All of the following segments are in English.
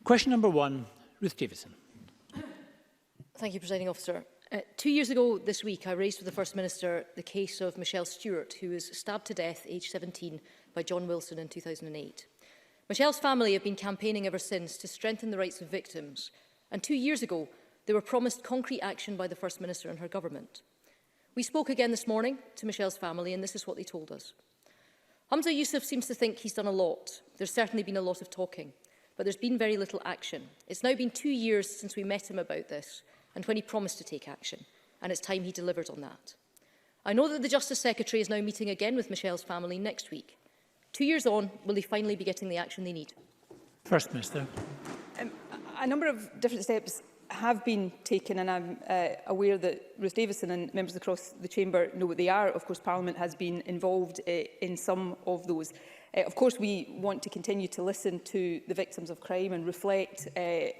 Question number 1, Ruth Davidson. Thank you, Presiding Officer. 2 years ago this week, I raised with the First Minister the case of Michelle Stewart, who was stabbed to death aged 17 by John Wilson in 2008. Michelle's family have been campaigning ever since to strengthen the rights of victims, and 2 years ago they were promised concrete action by the First Minister and her government. We spoke again this morning to Michelle's family, and this is what they told us. Hamza Yusuf seems to think he's done a lot. There's certainly been a lot of talking, but there's been very little action. It's now been 2 years since we met him about this, and when he promised to take action, and it's time he delivered on that. I know that the Justice Secretary is now meeting again with Michelle's family next week. 2 years on, will they finally be getting the action they need? First Minister. A number of different steps have been taken, and I'm aware that Ruth Davidson and members across the Chamber know what they are. Of course, Parliament has been involved in some of those. Of course, we want to continue to listen to the victims of crime and reflect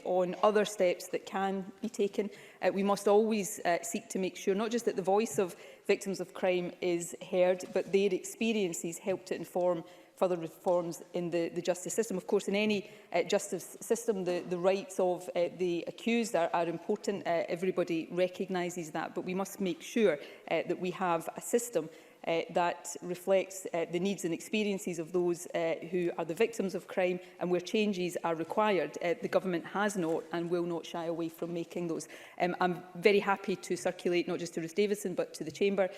on other steps that can be taken. We must always seek to make sure not just that the voice of victims of crime is heard, but their experiences help to inform further reforms in the justice system. Of course, in any justice system, the rights of the accused are important. Everybody recognises that, but we must make sure that we have a system that reflects the needs and experiences of those who are the victims of crime, and where changes are required. The Government has not and will not shy away from making those. I'm very happy to circulate not just to Ruth Davidson but to the Chamber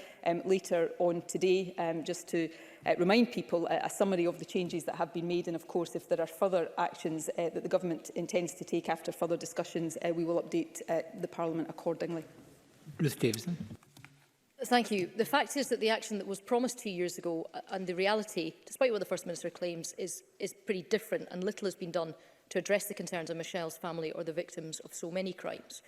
later on today, just to remind people a summary of the changes that have been made, and of course if there are further actions that the Government intends to take after further discussions, we will update the Parliament accordingly. Ruth Davidson. Thank you. The fact is that the action that was promised 2 years ago and the reality, despite what the First Minister claims, is pretty different, and little has been done to address the concerns of Michelle's family or the victims of so many crimes.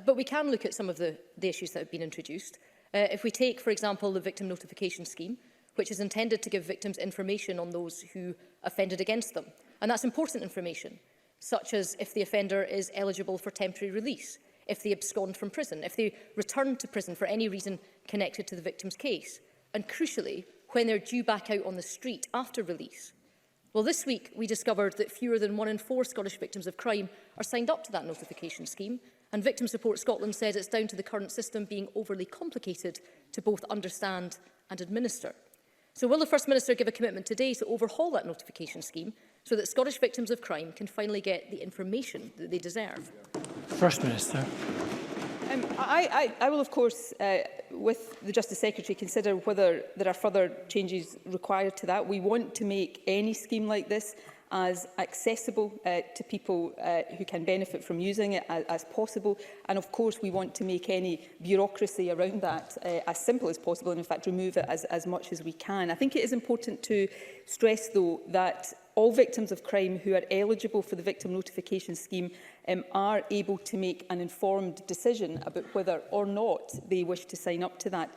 But we can look at some of the issues that have been introduced. If we take, for example, the Victim Notification Scheme, which is intended to give victims information on those who offended against them. And that's important information, such as if the offender is eligible for temporary release, if they abscond from prison, if they return to prison for any reason connected to the victim's case, and crucially, when they're due back out on the street after release. Well, this week we discovered that fewer than 1 in 4 Scottish victims of crime are signed up to that notification scheme, and Victim Support Scotland says it's down to the current system being overly complicated to both understand and administer. So will the First Minister give a commitment today to overhaul that notification scheme so that Scottish victims of crime can finally get the information that they deserve? First Minister. I will, of course, with the Justice Secretary, consider whether there are further changes required to that. We want to make any scheme like this as accessible to people who can benefit from using it as possible. And of course, we want to make any bureaucracy around that as simple as possible, and in fact remove it as much as we can. I think it is important to stress, though, that all victims of crime who are eligible for the Victim Notification Scheme are able to make an informed decision about whether or not they wish to sign up to that.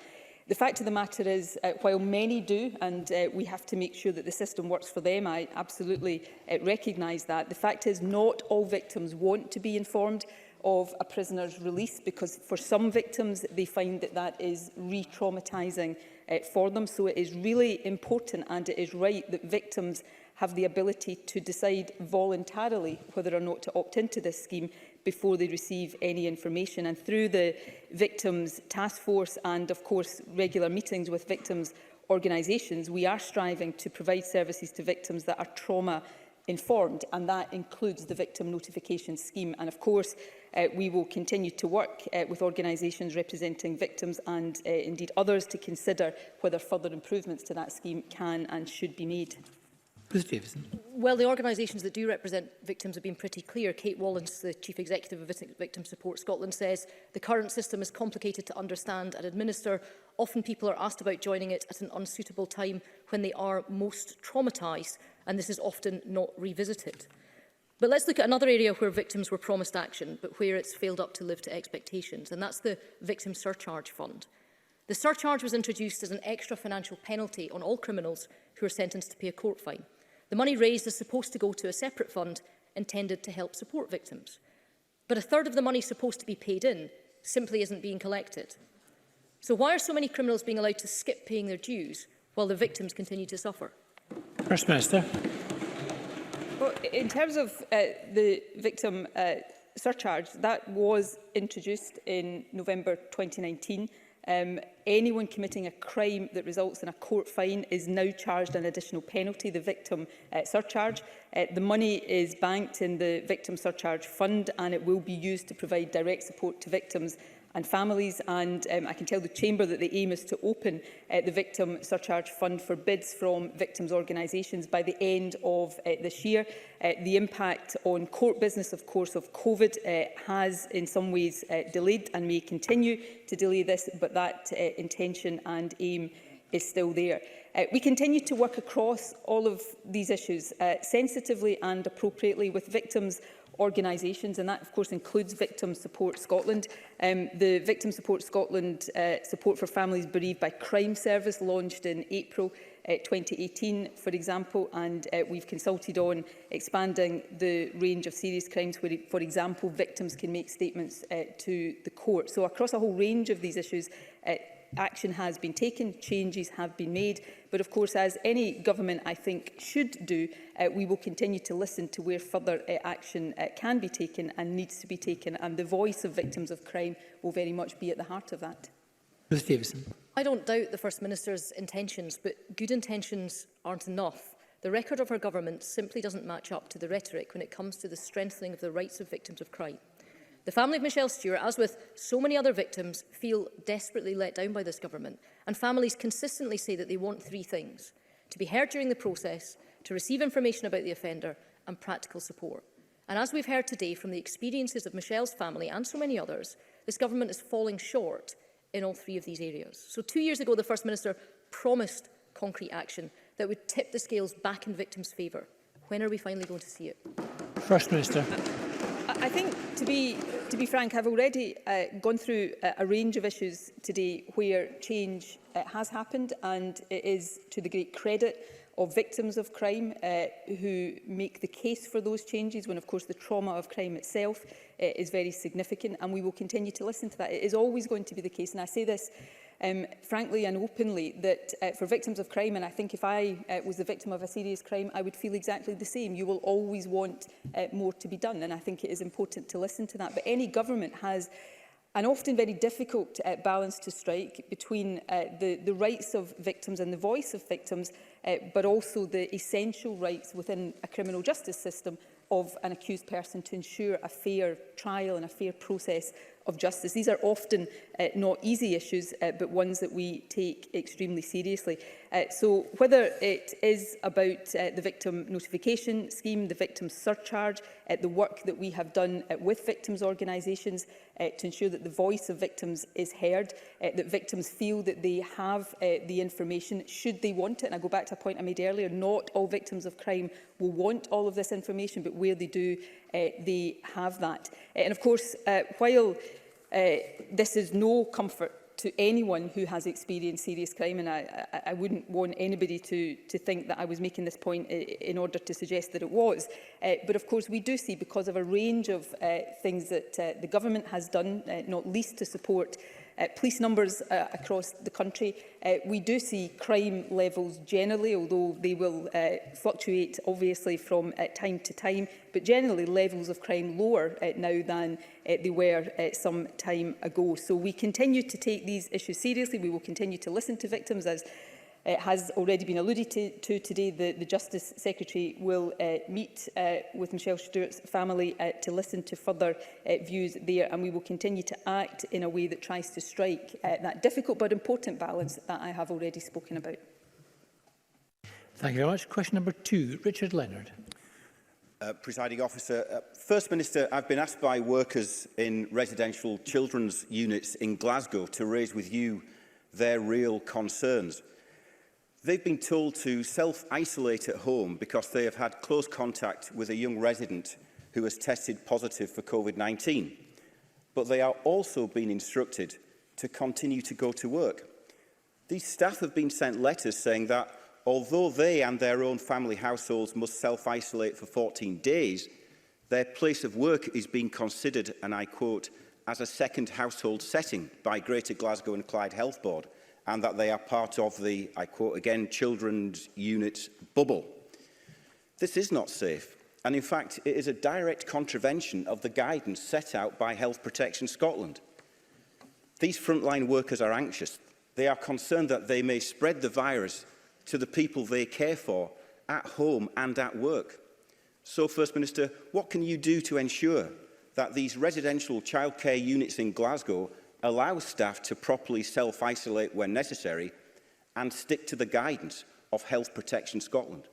The fact of the matter is, while many do, and we have to make sure that the system works for them, I absolutely recognise that. The fact is, not all victims want to be informed of a prisoner's release, because for some victims they find that that is re-traumatising for them. So it is really important, and it is right, that victims have the ability to decide voluntarily whether or not to opt into this scheme before they receive any information. And through the Victims Task Force and, of course, regular meetings with victims' organisations, we are striving to provide services to victims that are trauma-informed, and that includes the Victim Notification Scheme. And, of course, we will continue to work with organisations representing victims and indeed others to consider whether further improvements to that scheme can and should be made. Ruth Davidson. Well, the organisations that do represent victims have been pretty clear. Kate Wallens, the Chief Executive of Victim Support Scotland, says the current system is complicated to understand and administer. Often people are asked about joining it at an unsuitable time when they are most traumatised, and this is often not revisited. But let's look at another area where victims were promised action, but where it's failed up to live to expectations, and that's the Victim Surcharge Fund. The surcharge was introduced as an extra financial penalty on all criminals who are sentenced to pay a court fine. The money raised is supposed to go to a separate fund intended to help support victims. But a third of the money supposed to be paid in simply isn't being collected. So why are so many criminals being allowed to skip paying their dues while the victims continue to suffer? First Minister. Well, in terms of the victim surcharge, that was introduced in November 2019. Anyone committing a crime that results in a court fine is now charged an additional penalty, the victim surcharge. The money is banked in the Victim Surcharge Fund, and it will be used to provide direct support to victims and families. And I can tell the Chamber that the aim is to open the Victim Surcharge Fund for bids from victims' organisations by the end of this year. The impact on court business, of course, of COVID has in some ways delayed and may continue to delay this, but that intention and aim is still there. We continue to work across all of these issues sensitively and appropriately with victims' organisations, and that of course includes Victim Support Scotland. The Victim Support Scotland Support for Families Bereaved by Crime Service launched in April 2018, for example, and we've consulted on expanding the range of serious crimes where, for example, victims can make statements to the court. So across a whole range of these issues, action has been taken, changes have been made, but of course, as any government I think should do, we will continue to listen to where further action can be taken and needs to be taken, and the voice of victims of crime will very much be at the heart of that. Ruth Davidson. I don't doubt the First Minister's intentions, but good intentions aren't enough. The record of her government simply doesn't match up to the rhetoric when it comes to the strengthening of the rights of victims of crime. The family of Michelle Stewart, as with so many other victims, feel desperately let down by this government, and families consistently say that they want three things: to be heard during the process, to receive information about the offender, and practical support. And as we've heard today from the experiences of Michelle's family and so many others, this government is falling short in all three of these areas. So 2 years ago, the First Minister promised concrete action that would tip the scales back in victims' favour. When are we finally going to see it? First Minister. I think, to be frank, I've already gone through a range of issues today where change has happened, and it is to the great credit of victims of crime who make the case for those changes, when of course the trauma of crime itself is very significant, and we will continue to listen to that. It is always going to be the case, and I say this frankly and openly, that for victims of crime, and I think if I was the victim of a serious crime, I would feel exactly the same. You will always want more to be done, and I think it is important to listen to that. But any government has an often very difficult balance to strike between the rights of victims and the voice of victims, but also the essential rights within a criminal justice system of an accused person to ensure a fair trial and a fair process of justice. These are often not easy issues, but ones that we take extremely seriously. So whether it is about the victim notification scheme, the victim surcharge, the work that we have done with victims' organisations to ensure that the voice of victims is heard, that victims feel that they have the information should they want it. And I go back to a point I made earlier, not all victims of crime will want all of this information, but where they do, they have that. And of course, while this is no comfort to anyone who has experienced serious crime, and I wouldn't want anybody to think that I was making this point in order to suggest that it was. But of course we do see, because of a range of things that the government has done, not least to support police numbers across the country, we do see crime levels generally, although they will fluctuate obviously from time to time, but generally levels of crime lower now than they were some time ago. So we continue to take these issues seriously. We will continue to listen to victims, as has already been alluded to today. The Justice Secretary will meet with Michelle Stewart's family to listen to further views there, and we will continue to act in a way that tries to strike that difficult but important balance that I have already spoken about. Thank you very much. Question number 2, Richard Leonard. Presiding Officer, First Minister, I've been asked by workers in residential children's units in Glasgow to raise with you their real concerns. They've been told to self-isolate at home because they have had close contact with a young resident who has tested positive for COVID-19. But they are also being instructed to continue to go to work. These staff have been sent letters saying that although they and their own family households must self-isolate for 14 days, their place of work is being considered, and I quote, as a second household setting by Greater Glasgow and Clyde Health Board, and that they are part of the, I quote again, children's unit bubble. This is not safe, And in fact, it is a direct contravention of the guidance set out by Health Protection Scotland. These frontline workers are anxious. They are concerned that they may spread the virus to the people they care for at home and at work. So, First Minister, what can you do to ensure that these residential childcare units in Glasgow allow staff to properly self-isolate when necessary and stick to the guidance of Health Protection Scotland?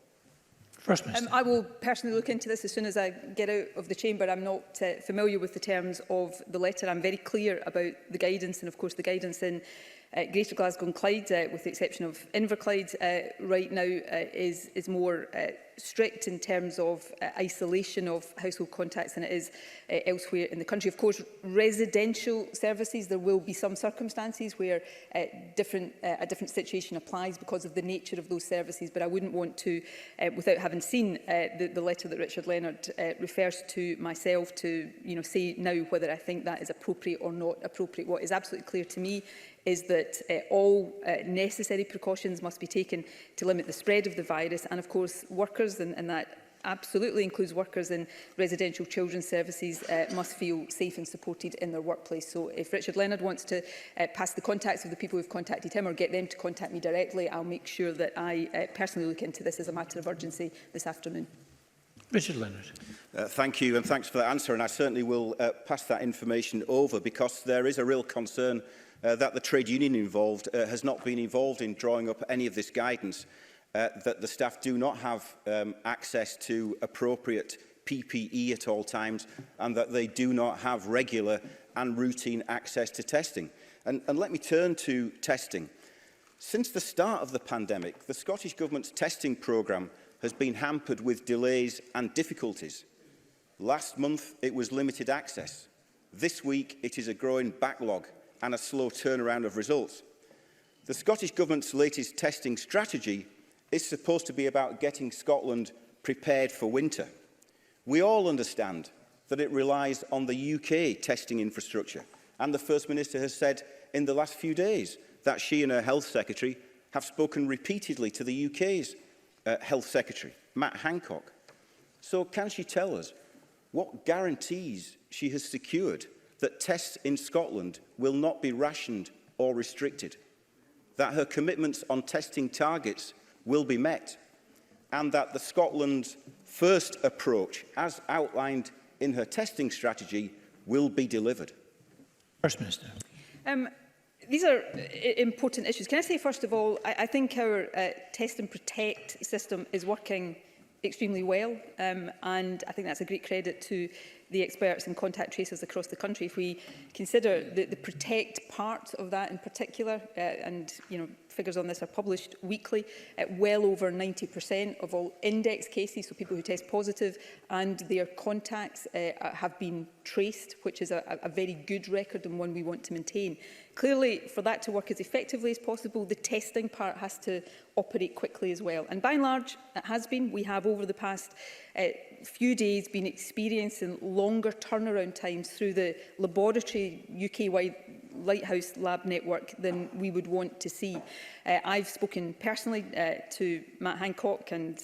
First Minister. I will personally look into this as soon as I get out of the chamber. I'm not familiar with the terms of the letter. I'm very clear about the guidance, and of course the guidance in Greater Glasgow and Clyde, with the exception of Inverclyde right now, is more strict in terms of isolation of household contacts than it is elsewhere in the country. Of course, residential services, there will be some circumstances where a different situation applies because of the nature of those services, but I wouldn't want to, without having seen the letter that Richard Leonard refers to myself, to say now whether I think that is appropriate or not appropriate. What is absolutely clear to me is that all necessary precautions must be taken to limit the spread of the virus, and of course workers, and that absolutely includes workers in residential children's services, must feel safe and supported in their workplace. So if Richard Leonard wants to pass the contacts of the people who have contacted him or get them to contact me directly, I'll make sure that I personally look into this as a matter of urgency this afternoon. Richard Leonard. Thank you, and thanks for that answer. And I certainly will pass that information over, because there is a real concern that the trade union involved has not been involved in drawing up any of this guidance, that the staff do not have access to appropriate PPE at all times, and that they do not have regular and routine access to testing. And let me turn to testing. Since the start of the pandemic, the Scottish Government's testing programme has been hampered with delays and difficulties. Last month, it was limited access. This week, it is a growing backlog and a slow turnaround of results. The Scottish Government's latest testing strategy is supposed to be about getting Scotland prepared for winter. We all understand that it relies on the UK testing infrastructure, and the First Minister has said in the last few days that she and her Health Secretary have spoken repeatedly to the UK's Health Secretary, Matt Hancock. So can she tell us what guarantees she has secured that tests in Scotland will not be rationed or restricted, that her commitments on testing targets will be met, and that the Scotland's first approach, as outlined in her testing strategy, will be delivered? First Minister. These are important issues. Can I say, first of all, I think our test and protect system is working extremely well, and I think that's a great credit to the experts and contact tracers across the country. If we consider the protect part of that in particular, and figures on this are published weekly, well over 90% of all index cases, so people who test positive and their contacts have been traced, which is a very good record and one we want to maintain. Clearly, for that to work as effectively as possible, the testing part has to operate quickly as well. And by and large, it has been. We have, over the past few days, been experiencing longer turnaround times through the laboratory UK-wide Lighthouse Lab network than we would want to see. I've spoken personally to Matt Hancock and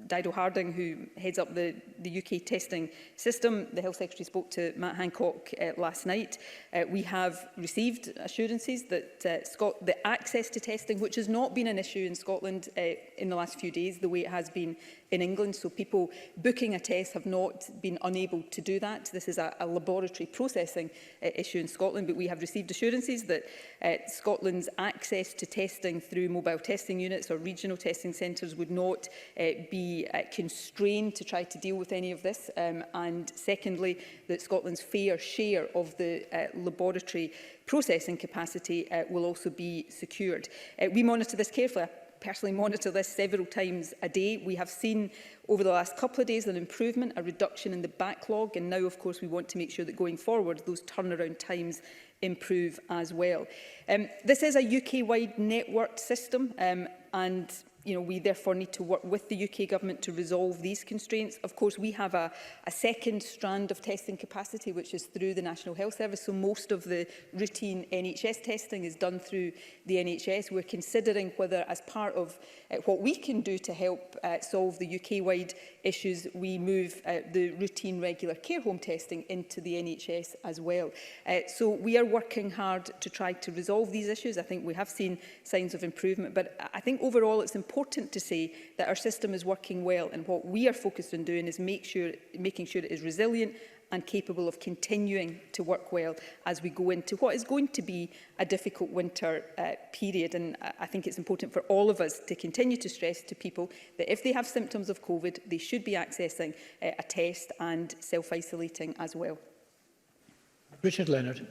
Dido Harding, who heads up the UK testing system. The Health Secretary spoke to Matt Hancock last night. We have received assurances that the access to testing, which has not been an issue in Scotland in the last few days, the way it has been in England, so people booking a test have not been unable to do that. This is a laboratory processing issue in Scotland, but we have received assurances that Scotland's access to testing through mobile testing units or regional testing centres would not be constrained to try to deal with any of this. And secondly, that Scotland's fair share of the laboratory processing capacity will also be secured. We monitor this carefully. I personally monitor this several times a day. We have seen over the last couple of days an improvement, a reduction in the backlog, and now, of course, we want to make sure that going forward those turnaround times improve as well. This is a UK-wide networked system, and we therefore need to work with the UK Government to resolve these constraints. Of course, we have a second strand of testing capacity, which is through the National Health Service. So most of the routine NHS testing is done through the NHS. We're considering whether, as part of what we can do to help solve the UK-wide issues, we move the routine regular care home testing into the NHS as well. So we are working hard to try to resolve these issues. I think we have seen signs of improvement, but I think overall it's important to say that our system is working well, and what we are focused on doing is making sure it is resilient and capable of continuing to work well as we go into what is going to be a difficult winter period. And I think it's important for all of us to continue to stress to people that if they have symptoms of COVID, they should be accessing a test and self-isolating as well. Richard Leonard.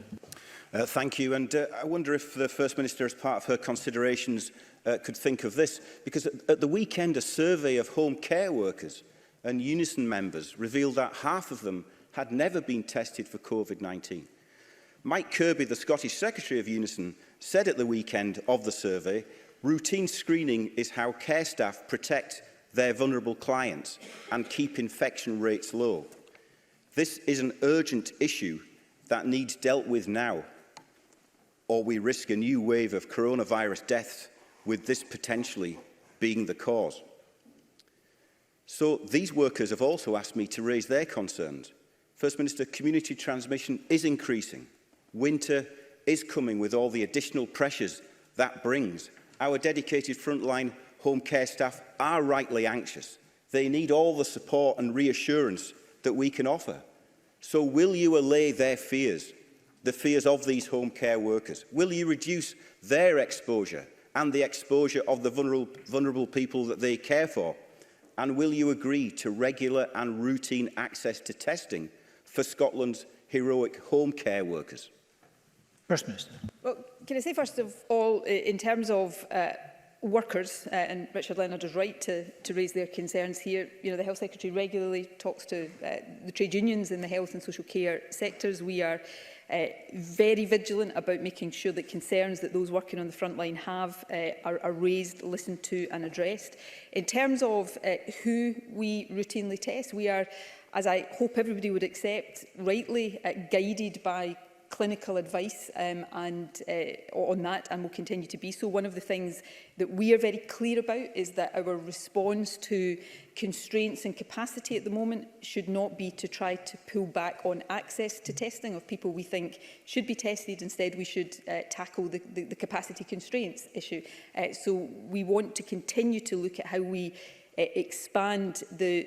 Thank you. And I wonder if the First Minister, as part of her considerations, could think of this. Because at the weekend, a survey of home care workers and Unison members revealed that half of them had never been tested for COVID-19. Mike Kirby, the Scottish Secretary of Unison, said at the weekend of the survey, routine screening is how care staff protect their vulnerable clients and keep infection rates low. This is an urgent issue that needs dealt with now, or we risk a new wave of coronavirus deaths, with this potentially being the cause. So these workers have also asked me to raise their concerns. First Minister, community transmission is increasing. Winter is coming with all the additional pressures that brings. Our dedicated frontline home care staff are rightly anxious. They need all the support and reassurance that we can offer. So will you allay their fears, the fears of these home care workers? Will you reduce their exposure and the exposure of the vulnerable people that they care for? And will you agree to regular and routine access to testing for Scotland's heroic home care workers? First Minister. Well, can I say first of all, in terms of workers, and Richard Leonard is right to raise their concerns here. You know, the Health Secretary regularly talks to the trade unions in the health and social care sectors. We are very vigilant about making sure that concerns that those working on the front line have are raised, listened to and addressed. In terms of who we routinely test, we are, as I hope everybody would accept, rightly guided by clinical advice on that, and will continue to be so. One of the things that we are very clear about is that our response to constraints and capacity at the moment should not be to try to pull back on access to testing of people we think should be tested. Instead, we should tackle the capacity constraints issue. So we want to continue to look at how we expand the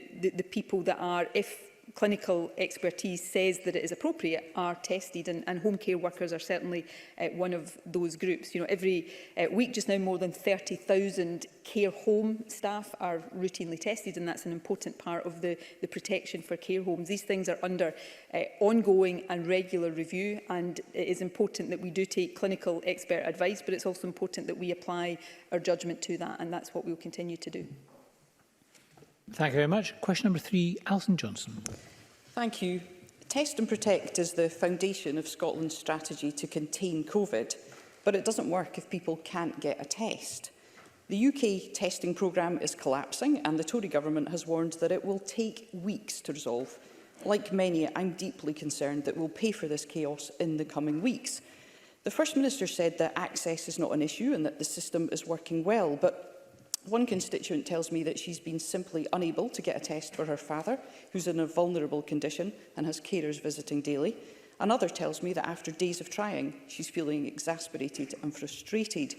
people that are, if clinical expertise says that it is appropriate, are tested, and home care workers are certainly one of those groups. You know, every week just now more than 30,000 care home staff are routinely tested, and that's an important part of the protection for care homes. These things are under ongoing and regular review, and it is important that we do take clinical expert advice, but it's also important that we apply our judgment to that, and that's what we'll continue to do. Thank you very much. Question number 3, Alison Johnson. Thank you. Test and Protect is the foundation of Scotland's strategy to contain COVID, but it doesn't work if people can't get a test. The UK testing programme is collapsing, and the Tory government has warned that it will take weeks to resolve. Like many, I'm deeply concerned that we'll pay for this chaos in the coming weeks. The First Minister said that access is not an issue and that the system is working well, but one constituent tells me that she's been simply unable to get a test for her father, who's in a vulnerable condition and has carers visiting daily. Another tells me that after days of trying, she's feeling exasperated and frustrated.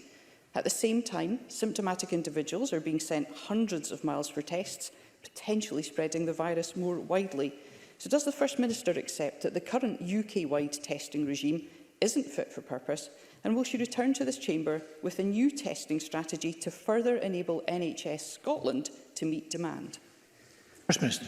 At the same time, symptomatic individuals are being sent hundreds of miles for tests, potentially spreading the virus more widely. So does the First Minister accept that the current UK-wide testing regime isn't fit for purpose? And will she return to this chamber with a new testing strategy to further enable NHS Scotland to meet demand? First Minister.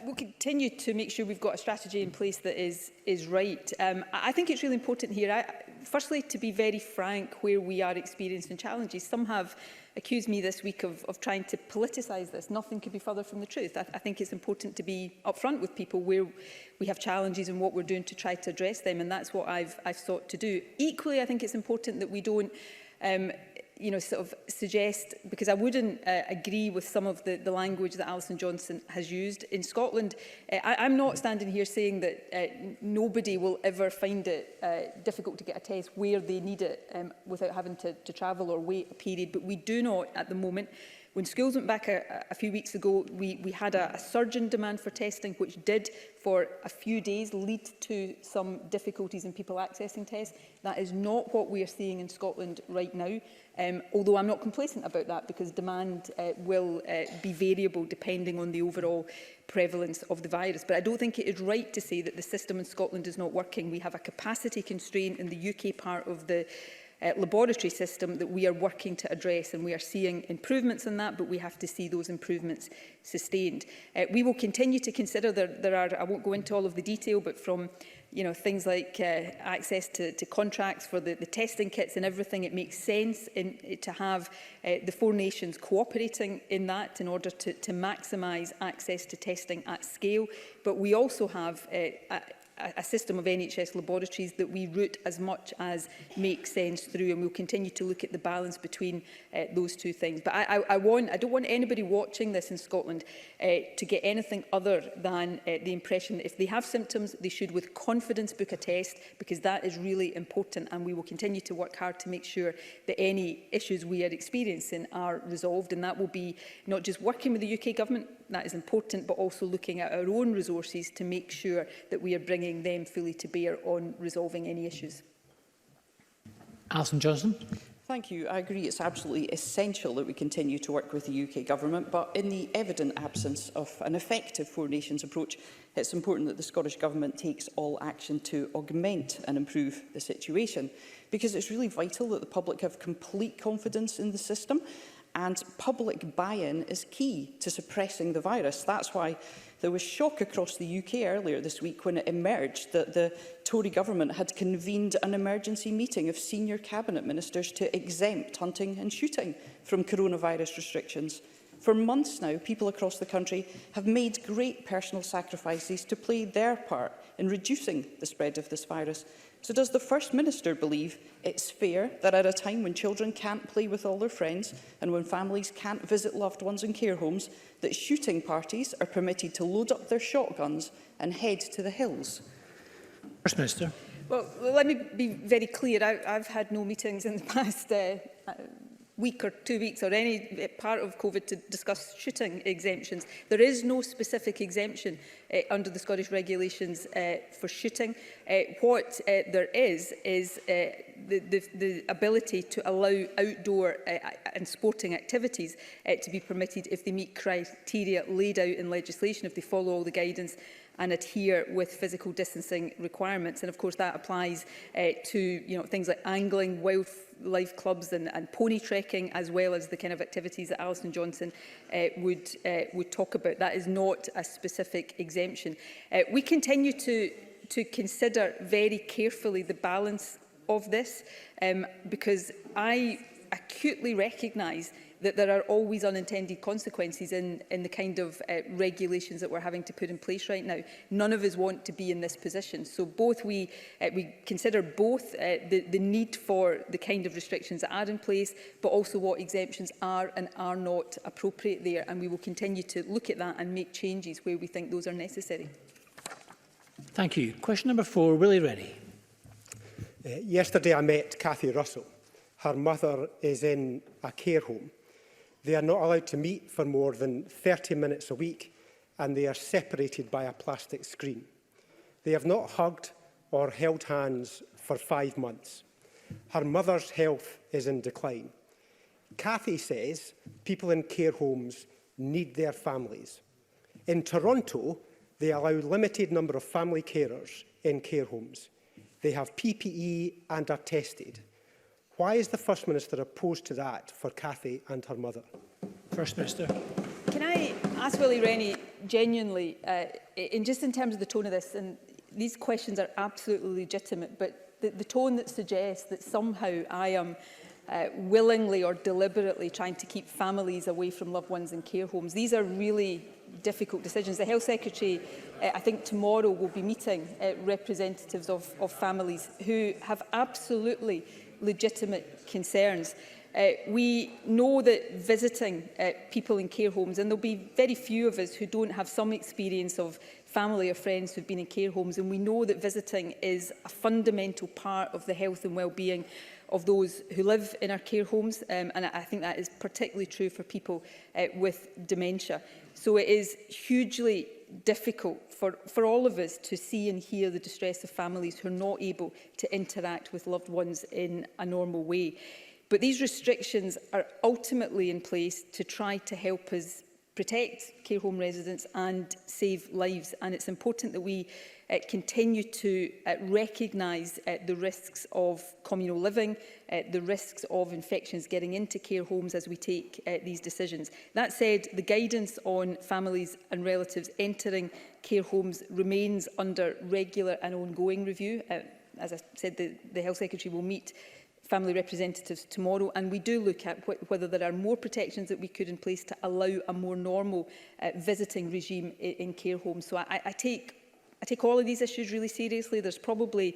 We'll continue to make sure we've got a strategy in place that is right. I think it's really important here, firstly, to be very frank where we are experiencing challenges. Some have accused me this week of trying to politicise this. Nothing could be further from the truth. I think it's important to be upfront with people where we have challenges and what we're doing to try to address them, and that's what I've sought to do. Equally, I think it's important that we don't sort of suggest, because I wouldn't agree with some of the language that Alison Johnson has used. In Scotland, I'm not standing here saying that nobody will ever find it difficult to get a test where they need it without having to travel or wait a period, but we do not at the moment. When schools went back a few weeks ago, we had a surge in demand for testing, which did for a few days lead to some difficulties in people accessing tests. That is not what we are seeing in Scotland right now, although I'm not complacent about that, because demand will be variable depending on the overall prevalence of the virus. But I don't think it is right to say that the system in Scotland is not working. We have a capacity constraint in the UK part of the laboratory system that we are working to address, and we are seeing improvements in that, but we have to see those improvements sustained. We will continue to consider, there are, I won't go into all of the detail, but from things like access to contracts for the testing kits and everything, it makes sense to have the four nations cooperating in that in order to maximise access to testing at scale. But we also have a system of NHS laboratories that we route as much as makes sense through, and we'll continue to look at the balance between those two things. But I don't want anybody watching this in Scotland to get anything other than the impression that if they have symptoms, they should with confidence book a test, because that is really important, and we will continue to work hard to make sure that any issues we are experiencing are resolved, and that will be not just working with the UK Government, that is important, but also looking at our own resources to make sure that we are bringing them fully to bear on resolving any issues. Alison Johnson. Thank you. I agree it's absolutely essential that we continue to work with the UK Government, but in the evident absence of an effective Four Nations approach, it's important that the Scottish Government takes all action to augment and improve the situation, because it's really vital that the public have complete confidence in the system, and public buy-in is key to suppressing the virus. That's why there was shock across the UK earlier this week when it emerged that the Tory government had convened an emergency meeting of senior cabinet ministers to exempt hunting and shooting from coronavirus restrictions. For months now, people across the country have made great personal sacrifices to play their part in reducing the spread of this virus. So does the First Minister believe it's fair that at a time when children can't play with all their friends and when families can't visit loved ones in care homes, that shooting parties are permitted to load up their shotguns and head to the hills? First Minister. Well, let me be very clear. I've had no meetings in the past week or 2 weeks or any part of COVID to discuss shooting exemptions. There is no specific exemption under the Scottish regulations for shooting. What there is the ability to allow outdoor and sporting activities to be permitted if they meet criteria laid out in legislation, if they follow all the guidance and adhere with physical distancing requirements. And of course that applies to things like angling, wildlife clubs and pony trekking, as well as the kind of activities that Alison Johnson would talk about. That is not a specific exemption. We continue to consider very carefully the balance of this, because I acutely recognise that there are always unintended consequences in the kind of regulations that we're having to put in place right now. None of us want to be in this position. So both we consider both the need for the kind of restrictions that are in place, but also what exemptions are and are not appropriate there. And we will continue to look at that and make changes where we think those are necessary. Thank you. Question number 4, Willie Rennie. Yesterday I met Cathy Russell. Her mother is in a care home. They are not allowed to meet for more than 30 minutes a week, and they are separated by a plastic screen. They have not hugged or held hands for 5 months. Her mother's health is in decline. Cathy says people in care homes need their families. In Toronto, they allow a limited number of family carers in care homes. They have PPE and are tested. Why is the First Minister opposed to that for Cathy and her mother? First Minister. Can I ask Willie Rennie genuinely, in terms of the tone of this, and these questions are absolutely legitimate, but the tone that suggests that somehow I am willingly or deliberately trying to keep families away from loved ones in care homes, these are really difficult decisions. The Health Secretary, I think tomorrow, will be meeting representatives of families who have absolutely legitimate concerns. We know that visiting people in care homes, and there'll be very few of us who don't have some experience of family or friends who've been in care homes, and we know that visiting is a fundamental part of the health and well-being of those who live in our care homes, and I think that is particularly true for people with dementia. So it is hugely difficult for all of us to see and hear the distress of families who are not able to interact with loved ones in a normal way. But these restrictions are ultimately in place to try to help us protect care home residents and save lives. And it's important that we continue to recognise the risks of communal living, the risks of infections getting into care homes as we take these decisions. That said, the guidance on families and relatives entering care homes remains under regular and ongoing review. As I said, the Health Secretary will meet family representatives tomorrow, and we do look at whether there are more protections that we could in place to allow a more normal visiting regime in care homes. So I take all of these issues really seriously. There's probably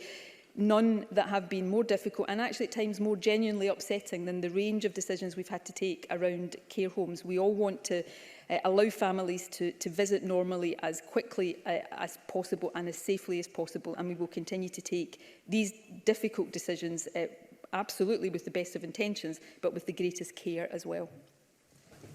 none that have been more difficult and actually at times more genuinely upsetting than the range of decisions we've had to take around care homes. We all want to allow families to visit normally as quickly as possible and as safely as possible, and we will continue to take these difficult decisions absolutely with the best of intentions, but with the greatest care as well.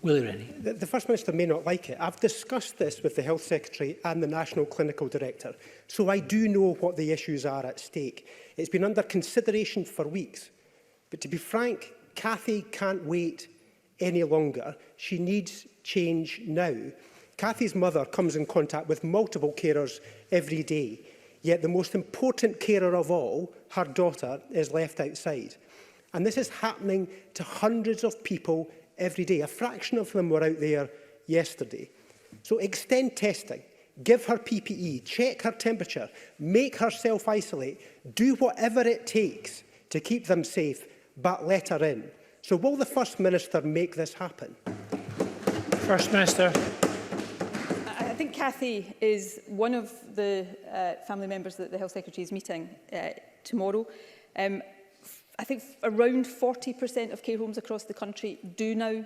Willie Rennie. The First Minister may not like it. I've discussed this with the Health Secretary and the National Clinical Director, so I do know what the issues are at stake. It's been under consideration for weeks. But to be frank, Cathy can't wait any longer. She needs change now. Cathy's mother comes in contact with multiple carers every day, yet the most important carer of all, her daughter, is left outside. And this is happening to hundreds of people every day. A fraction of them were out there yesterday. So extend testing, give her PPE, check her temperature, make her self-isolate, do whatever it takes to keep them safe, but let her in. So will the First Minister make this happen? First Minister. I think Cathy is one of the family members that the Health Secretary is meeting tomorrow. I think around 40% of care homes across the country do now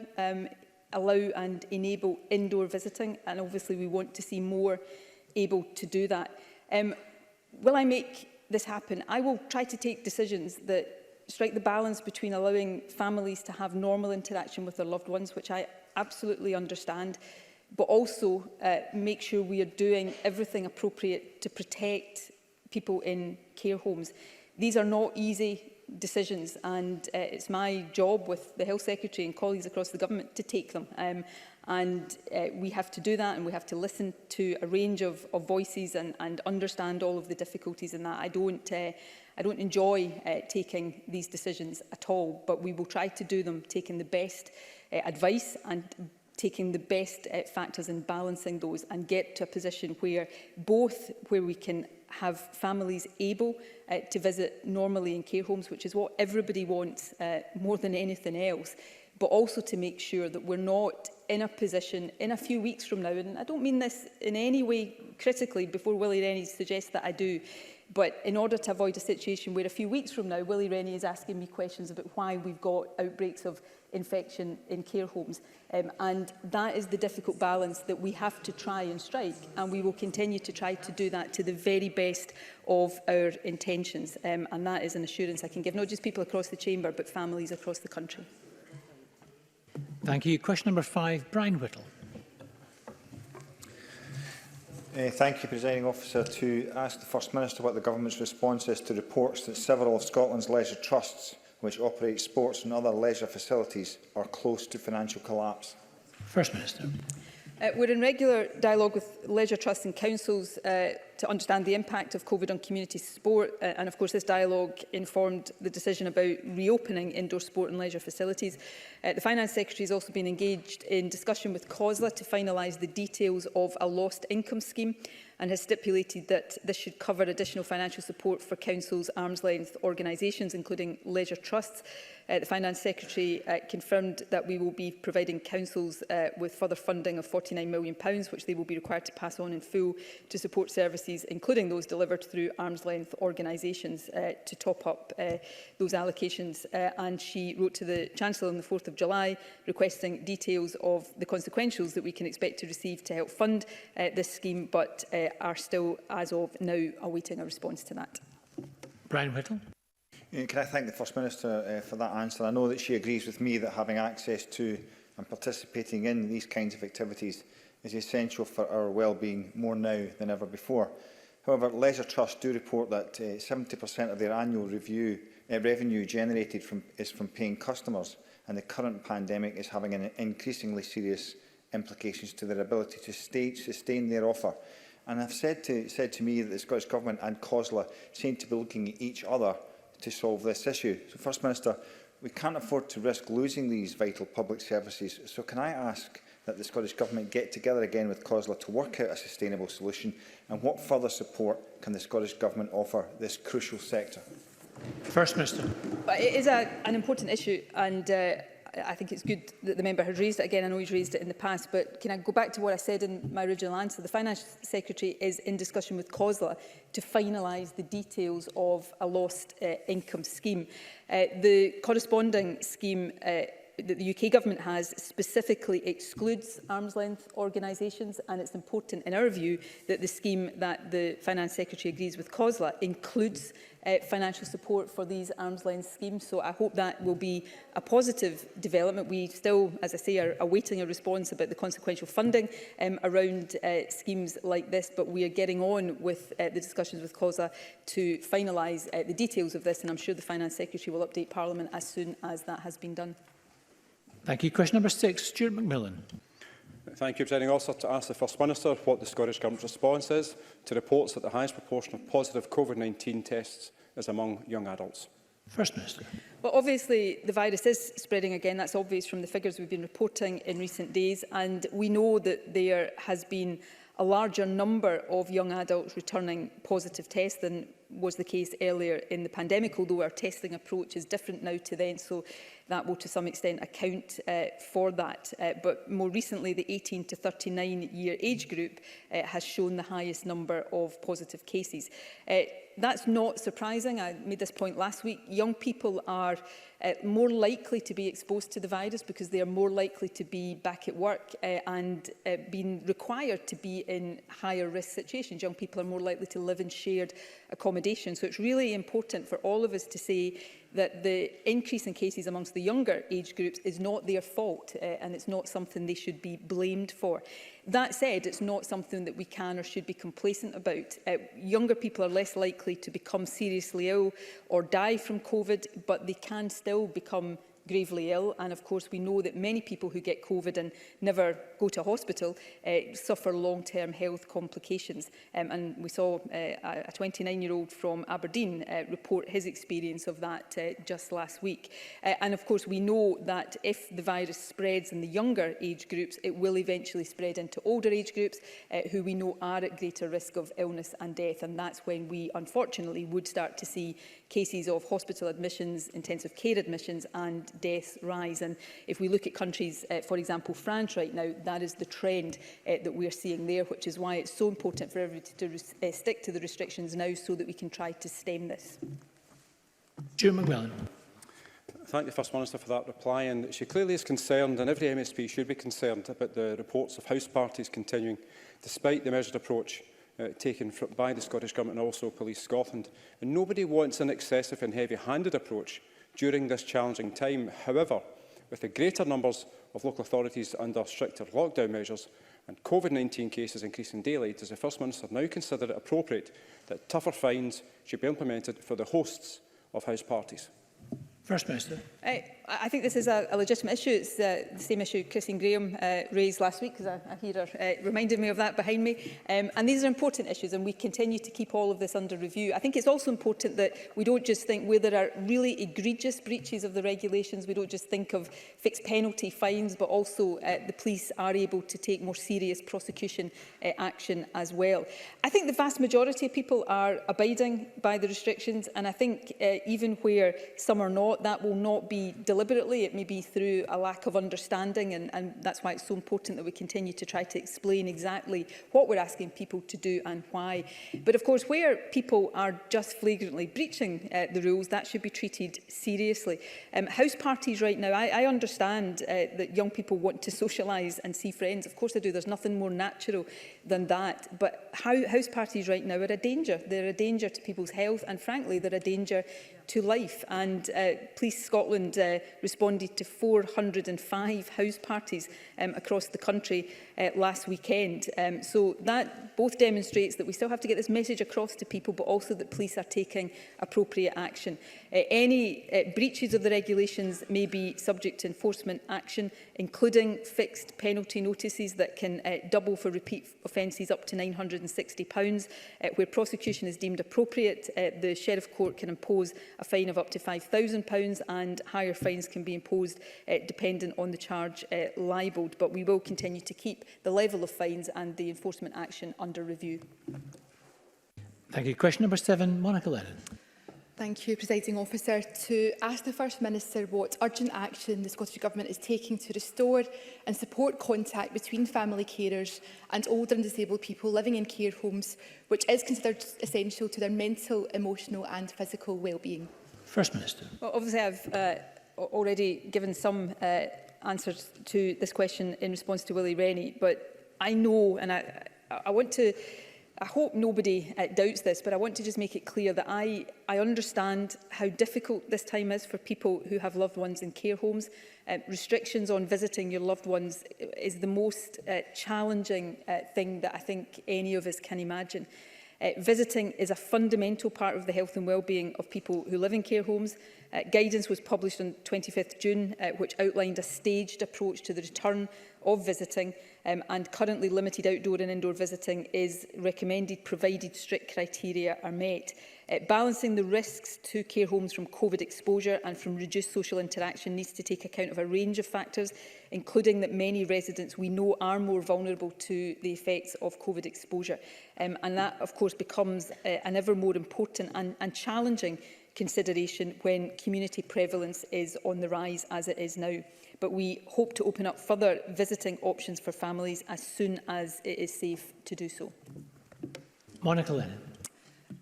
allow and enable indoor visiting, and obviously we want to see more able to do that. Will I make this happen? I will try to take decisions that strike the balance between allowing families to have normal interaction with their loved ones, which I absolutely understand, but also make sure we are doing everything appropriate to protect people in care homes. These are not easy decisions, and it's my job with the Health Secretary and colleagues across the government to take them. We have to do that, and we have to listen to a range of voices and understand all of the difficulties in that. I don't enjoy taking these decisions at all, but we will try to do them taking the best advice and taking the best factors and balancing those, and get to a position where we can have families able to visit normally in care homes, which is what everybody wants more than anything else, but also to make sure that we're not in a position in a few weeks from now, and I don't mean this in any way critically before Willie Rennie suggests that I do, but in order to avoid a situation where a few weeks from now Willie Rennie is asking me questions about why we've got outbreaks of infection in care homes. And that is the difficult balance that we have to try and strike, and we will continue to try to do that to the very best of our intentions. And that is an assurance I can give not just people across the chamber but families across the country. Thank you. Question number 5, Brian Whittle. Thank you, Presiding Officer. To ask the First Minister what the Government's response is to reports that several of Scotland's leisure trusts, which operate sports and other leisure facilities, are close to financial collapse. First Minister. We're in regular dialogue with leisure trusts and councils to understand the impact of COVID on community sport, and of course this dialogue informed the decision about reopening indoor sport and leisure facilities. The Finance Secretary has also been engaged in discussion with COSLA to finalise the details of a lost income scheme, and has stipulated that this should cover additional financial support for councils' arm's-length organisations, including leisure trusts. The Finance Secretary confirmed that we will be providing councils with further funding of £49 million, which they will be required to pass on in full to support services, including those delivered through arm's-length organisations, to top up those allocations. And she wrote to the Chancellor on the 4th of July requesting details of the consequentials that we can expect to receive to help fund this scheme, but are still, as of now, awaiting a response to that. Brian Whittle. Can I thank the First Minister for that answer? I know that she agrees with me that having access to and participating in these kinds of activities is essential for our well-being more now than ever before. However, Leisure Trust do report that 70% of their annual revenue generated is from paying customers, and the current pandemic is having an increasingly serious implications to their ability to sustain their offer. And have said to me that the Scottish Government and COSLA seem to be looking at each other to solve this issue. So, First Minister, we can't afford to risk losing these vital public services. So can I ask that the Scottish Government get together again with COSLA to work out a sustainable solution? And what further support can the Scottish Government offer this crucial sector? First Minister. But it is an important issue, and I think it's good that the member has raised it again. I know he's raised it in the past, but can I go back to what I said in my original answer? The Finance Secretary is in discussion with COSLA to finalise the details of a lost income scheme. The corresponding scheme that the UK Government has specifically excludes arm's-length organisations, and it's important in our view that the scheme that the Finance Secretary agrees with COSLA includes financial support for these arm's-length schemes. So I hope that will be a positive development. We still, as I say, are awaiting a response about the consequential funding around schemes like this, but we are getting on with the discussions with COSLA to finalise the details of this, and I'm sure the Finance Secretary will update Parliament as soon as that has been done. Thank you. Question number 6, Stuart McMillan. Thank you, Presiding Officer. To ask the First Minister what the Scottish Government's response is to reports that the highest proportion of positive COVID-19 tests is among young adults. First Minister. Well, obviously, the virus is spreading again. That's obvious from the figures we've been reporting in recent days. And we know that there has been a larger number of young adults returning positive tests than was the case earlier in the pandemic, although our testing approach is different now to then. So that will to some extent account for that. But more recently, the 18 to 39-year age group has shown the highest number of positive cases. That's not surprising. I made this point last week. Young people are more likely to be exposed to the virus because they are more likely to be back at work and being required to be in higher risk situations. Young people are more likely to live in shared accommodation. So it's really important for all of us to say that the increase in cases amongst the younger age groups is not their fault and it's not something they should be blamed for. That said, it's not something that we can or should be complacent about. Younger people are less likely to become seriously ill or die from COVID, but they can still become gravely ill, and of course we know that many people who get COVID and never go to hospital suffer long-term health complications, and we saw a 29-year-old from Aberdeen report his experience of that just last week. And of course we know that if the virus spreads in the younger age groups, it will eventually spread into older age groups who we know are at greater risk of illness and death, and that's when we unfortunately would start to see cases of hospital admissions, intensive care admissions and deaths rise. And if we look at countries, for example, France right now, that is the trend that we are seeing there, which is why it's so important for everybody to stick to the restrictions now so that we can try to stem this. Stuart McMillan. Thank the First Minister for that reply. And she clearly is concerned, and every MSP should be concerned, about the reports of house parties continuing, despite the measured approach taken by the Scottish Government and also Police Scotland. And nobody wants an excessive and heavy-handed approach during this challenging time. However, with the greater numbers of local authorities under stricter lockdown measures and COVID-19 cases increasing daily, does the First Minister now consider it appropriate that tougher fines should be implemented for the hosts of house parties? First Minister. I think this is a legitimate issue. It's the same issue Christine Graham raised last week, because I hear her reminded me of that behind me. And these are important issues, and we continue to keep all of this under review. I think it's also important that we don't just think where there are really egregious breaches of the regulations, we don't just think of fixed penalty fines, but also the police are able to take more serious prosecution action as well. I think the vast majority of people are abiding by the restrictions, and I think even where some are not, that will not be deliberately. It may be through a lack of understanding, and that's why it's so important that we continue to try to explain exactly what we're asking people to do and why. But of course, where people are just flagrantly breaching the rules, that should be treated seriously. House parties right now, I understand that young people want to socialise and see friends. Of course they do. There's nothing more natural than that. But house parties right now are a danger. They're a danger to people's health, and frankly, they're a danger to life. And Police Scotland responded to 405 house parties across the country last weekend. So that both demonstrates that we still have to get this message across to people, but also that police are taking appropriate action. Any breaches of the regulations may be subject to enforcement action, including fixed penalty notices that can double for repeat offences up to £960. Where prosecution is deemed appropriate, the Sheriff Court can impose a fine of up to £5,000, and higher fines can be imposed dependent on the charge libelled. But we will continue to keep the level of fines and the enforcement action under review. Thank you. Question number 7, Monica Lennon. Thank you, Presiding Officer. To ask the First Minister what urgent action the Scottish Government is taking to restore and support contact between family carers and older and disabled people living in care homes, which is considered essential to their mental, emotional and physical well-being. First Minister. Well, obviously, I've already given some answers to this question in response to Willie Rennie, but I know, and I hope nobody doubts this, but I want to just make it clear that I understand how difficult this time is for people who have loved ones in care homes. Restrictions on visiting your loved ones is the most challenging thing that I think any of us can imagine. Visiting is a fundamental part of the health and well-being of people who live in care homes. Guidance was published on 25th June, which outlined a staged approach to the return of visiting, and currently limited outdoor and indoor visiting is recommended provided strict criteria are met. Balancing the risks to care homes from COVID exposure and from reduced social interaction needs to take account of a range of factors, including that many residents we know are more vulnerable to the effects of COVID exposure. And that, of course, becomes an ever more important and challenging consideration when community prevalence is on the rise as it is now. But we hope to open up further visiting options for families as soon as it is safe to do so. Monica Lennon.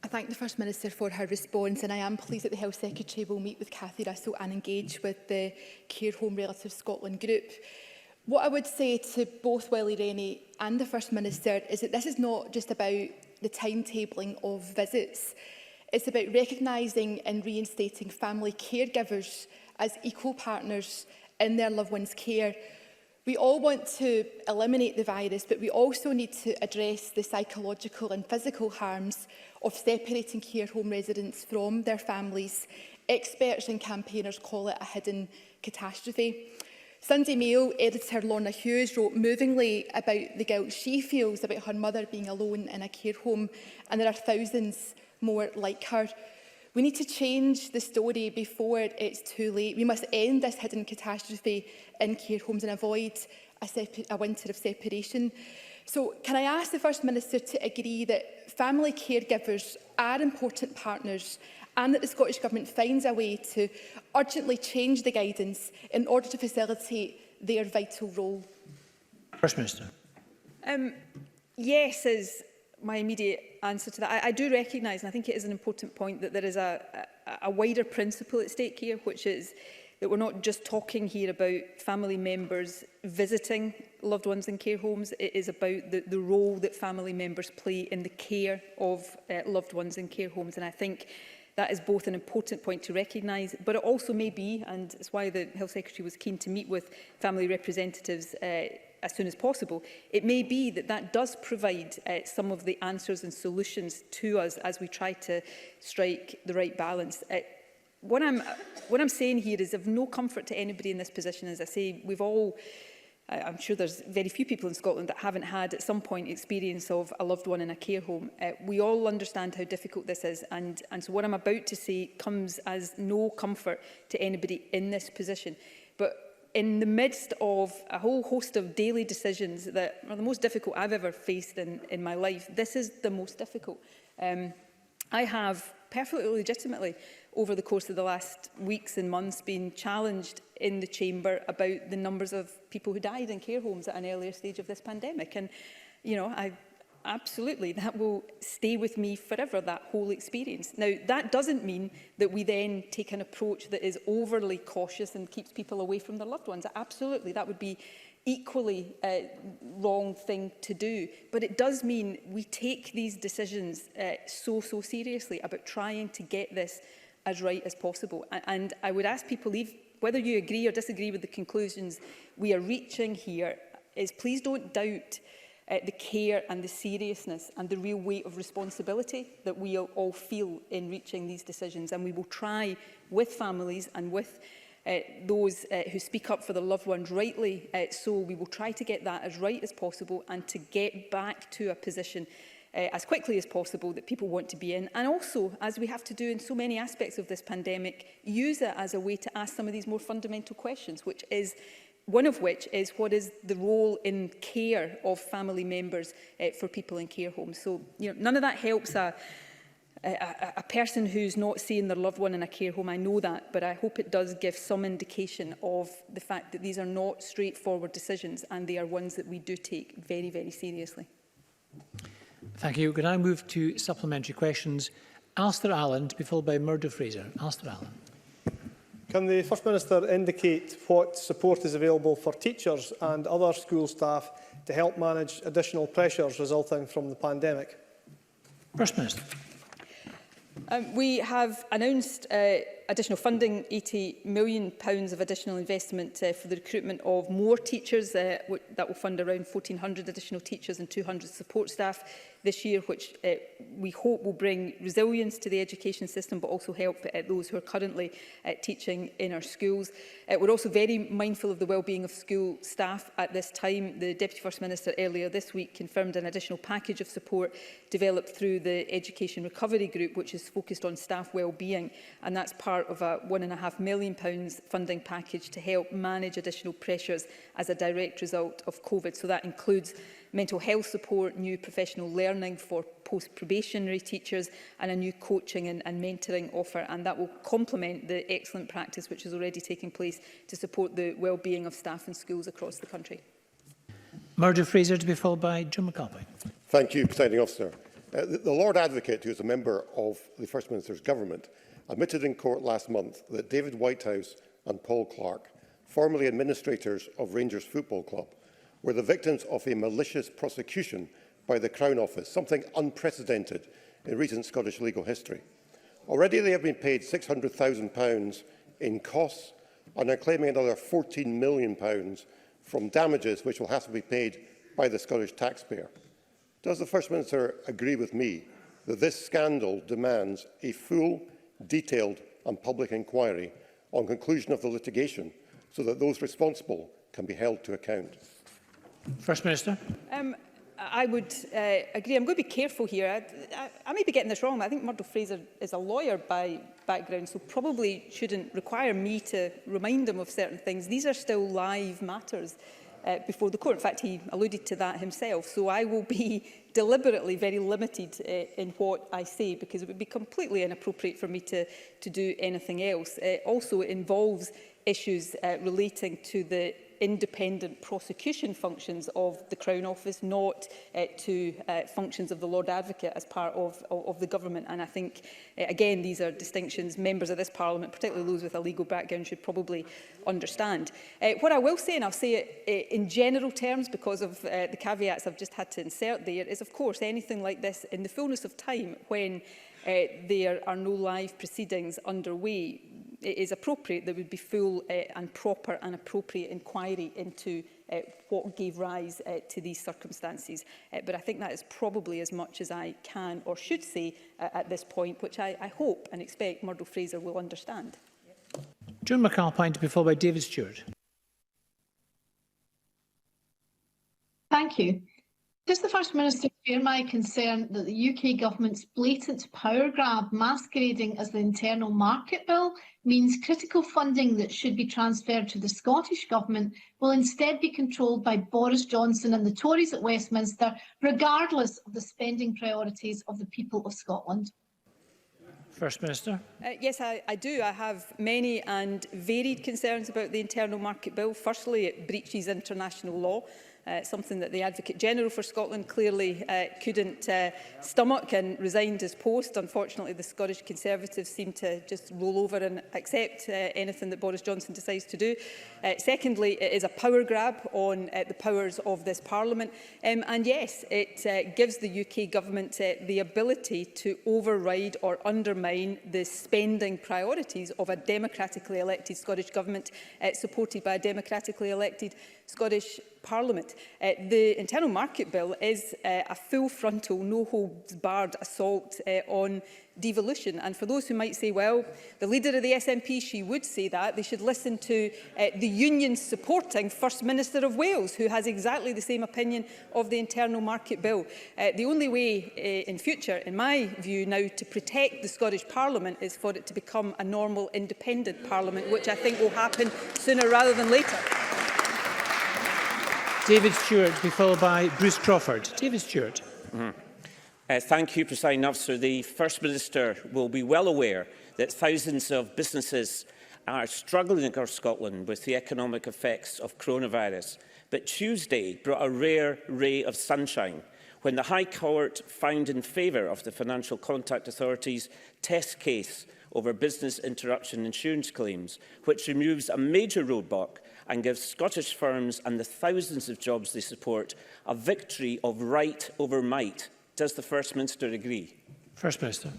I thank the First Minister for her response, and I am pleased that the Health Secretary will meet with Cathy Russell and engage with the Care Home Relatives Scotland group. What I would say to both Willie Rennie and the First Minister is that this is not just about the timetabling of visits. It's about recognising and reinstating family caregivers as equal partners in their loved ones' care. We all want to eliminate the virus, but we also need to address the psychological and physical harms of separating care home residents from their families. Experts and campaigners call it a hidden catastrophe. Sunday Mail editor Lorna Hughes wrote movingly about the guilt she feels about her mother being alone in a care home, and there are thousands more like her. We need to change the story before it's too late. We must end this hidden catastrophe in care homes and avoid a winter of separation. So can I ask the First Minister to agree that family caregivers are important partners and that the Scottish Government finds a way to urgently change the guidance in order to facilitate their vital role? First Minister. Yes is my immediate answer to that. I do recognise, and I think it is an important point, that there is a wider principle at stake here, which is that we're not just talking here about family members visiting loved ones in care homes. It is about the role that family members play in the care of loved ones in care homes. And I think that is both an important point to recognise, but it also may be, and it's why the Health Secretary was keen to meet with family representatives as soon as possible, it may be that that does provide some of the answers and solutions to us as we try to strike the right balance. what I'm saying here is of no comfort to anybody in this position. As I say, we've all, I'm sure there's very few people in Scotland that haven't had at some point experience of a loved one in a care home. We all understand how difficult this is, and so what I'm about to say comes as no comfort to anybody in this position. But in the midst of a whole host of daily decisions that are the most difficult I've ever faced in my life, this is the most difficult. I have perfectly legitimately, over the course of the last weeks and months, been challenged in the chamber about the numbers of people who died in care homes at an earlier stage of this pandemic. And, you know, absolutely, that will stay with me forever, that whole experience. Now, that doesn't mean that we then take an approach that is overly cautious and keeps people away from their loved ones. Absolutely, that would be equally wrong thing to do. But it does mean we take these decisions so seriously about trying to get this as right as possible. And I would ask people, whether you agree or disagree with the conclusions we are reaching here, is please don't doubt the care and the seriousness and the real weight of responsibility that we all feel in reaching these decisions. And we will try with families and with those who speak up for their loved ones rightly, so we will try to get that as right as possible and to get back to a position as quickly as possible that people want to be in. And also, as we have to do in so many aspects of this pandemic, use it as a way to ask some of these more fundamental questions, one of which is what is the role in care of family members for people in care homes. So, you know, none of that helps a person who's not seeing their loved one in a care home. I know that, but I hope it does give some indication of the fact that these are not straightforward decisions, and they are ones that we do take very, very seriously. Thank you. Can I move to supplementary questions? Alistair Allen, to be followed by Murdo Fraser. Alistair Allen. Can the First Minister indicate what support is available for teachers and other school staff to help manage additional pressures resulting from the pandemic? First Minister. We have announced additional funding, £80 million of additional investment for the recruitment of more teachers. That will fund around 1,400 additional teachers and 200 support staff this year, which we hope will bring resilience to the education system, but also help those who are currently teaching in our schools. We're also very mindful of the well-being of school staff at this time. The Deputy First Minister earlier this week confirmed an additional package of support developed through the Education Recovery Group, which is focused on staff well-being, and that's part of a £1.5 million funding package to help manage additional pressures as a direct result of COVID. So that includes mental health support, new professional learning for post-probationary teachers, and a new coaching and mentoring offer. And that will complement the excellent practice which is already taking place to support the well-being of staff in schools across the country. Murdo Fraser, to be followed by John McAlpine. Thank you, Presiding Officer. The Lord Advocate, who is a member of the First Minister's government, admitted in court last month that David Whitehouse and Paul Clark, formerly administrators of Rangers Football Club, were the victims of a malicious prosecution by the Crown Office, something unprecedented in recent Scottish legal history. Already they have been paid £600,000 in costs and are claiming another £14 million from damages which will have to be paid by the Scottish taxpayer. Does the First Minister agree with me that this scandal demands a full, detailed and public inquiry on conclusion of the litigation so that those responsible can be held to account? First Minister. I would agree. I'm going to be careful here. I may be getting this wrong, but I think Murdo Fraser is a lawyer by background, so probably shouldn't require me to remind him of certain things. These are still live matters before the court. In fact, he alluded to that himself. So I will be deliberately very limited in what I say, because it would be completely inappropriate for me to do anything else. It also involves issues relating to the independent prosecution functions of the Crown Office, not to functions of the Lord Advocate as part of the government. And I think, again, these are distinctions members of this Parliament, particularly those with a legal background, should probably understand. What I will say, and I'll say it in general terms because of the caveats I've just had to insert there, is of course anything like this in the fullness of time, when there are no live proceedings underway, it is appropriate there would be full and proper and appropriate inquiry into what gave rise to these circumstances. But I think that is probably as much as I can or should say at this point, which I hope and expect Murdo Fraser will understand. Joan McAlpine to be followed by David Stewart. Thank you. Does the First Minister share my concern that the UK Government's blatant power grab masquerading as the Internal Market Bill means critical funding that should be transferred to the Scottish Government will instead be controlled by Boris Johnson and the Tories at Westminster, regardless of the spending priorities of the people of Scotland? First Minister. Yes, I do. I have many and varied concerns about the Internal Market Bill. Firstly, it breaches international law. Something that the Advocate General for Scotland clearly couldn't stomach and resigned his post. Unfortunately, the Scottish Conservatives seem to just roll over and accept anything that Boris Johnson decides to do. Secondly, it is a power grab on the powers of this Parliament. And yes, it gives the UK Government the ability to override or undermine the spending priorities of a democratically elected Scottish Government supported by a democratically elected Scottish Parliament. The Internal Market Bill is a full frontal, no holds barred assault on devolution. And for those who might say, well, the leader of the SNP, she would say that, they should listen to the union supporting First Minister of Wales, who has exactly the same opinion of the Internal Market Bill. The only way in future, in my view now, to protect the Scottish Parliament is for it to become a normal independent Parliament, which I think will happen sooner rather than later. David Stewart to be followed by Bruce Crawford. David Stewart. Thank you, Presiding Officer. The First Minister will be well aware that thousands of businesses are struggling across Scotland with the economic effects of coronavirus. But Tuesday brought a rare ray of sunshine when the High Court found in favour of the Financial Contact Authority's test case over business interruption insurance claims, which removes a major roadblock and gives Scottish firms and the thousands of jobs they support a victory of right over might. Does the First Minister agree? First Minister.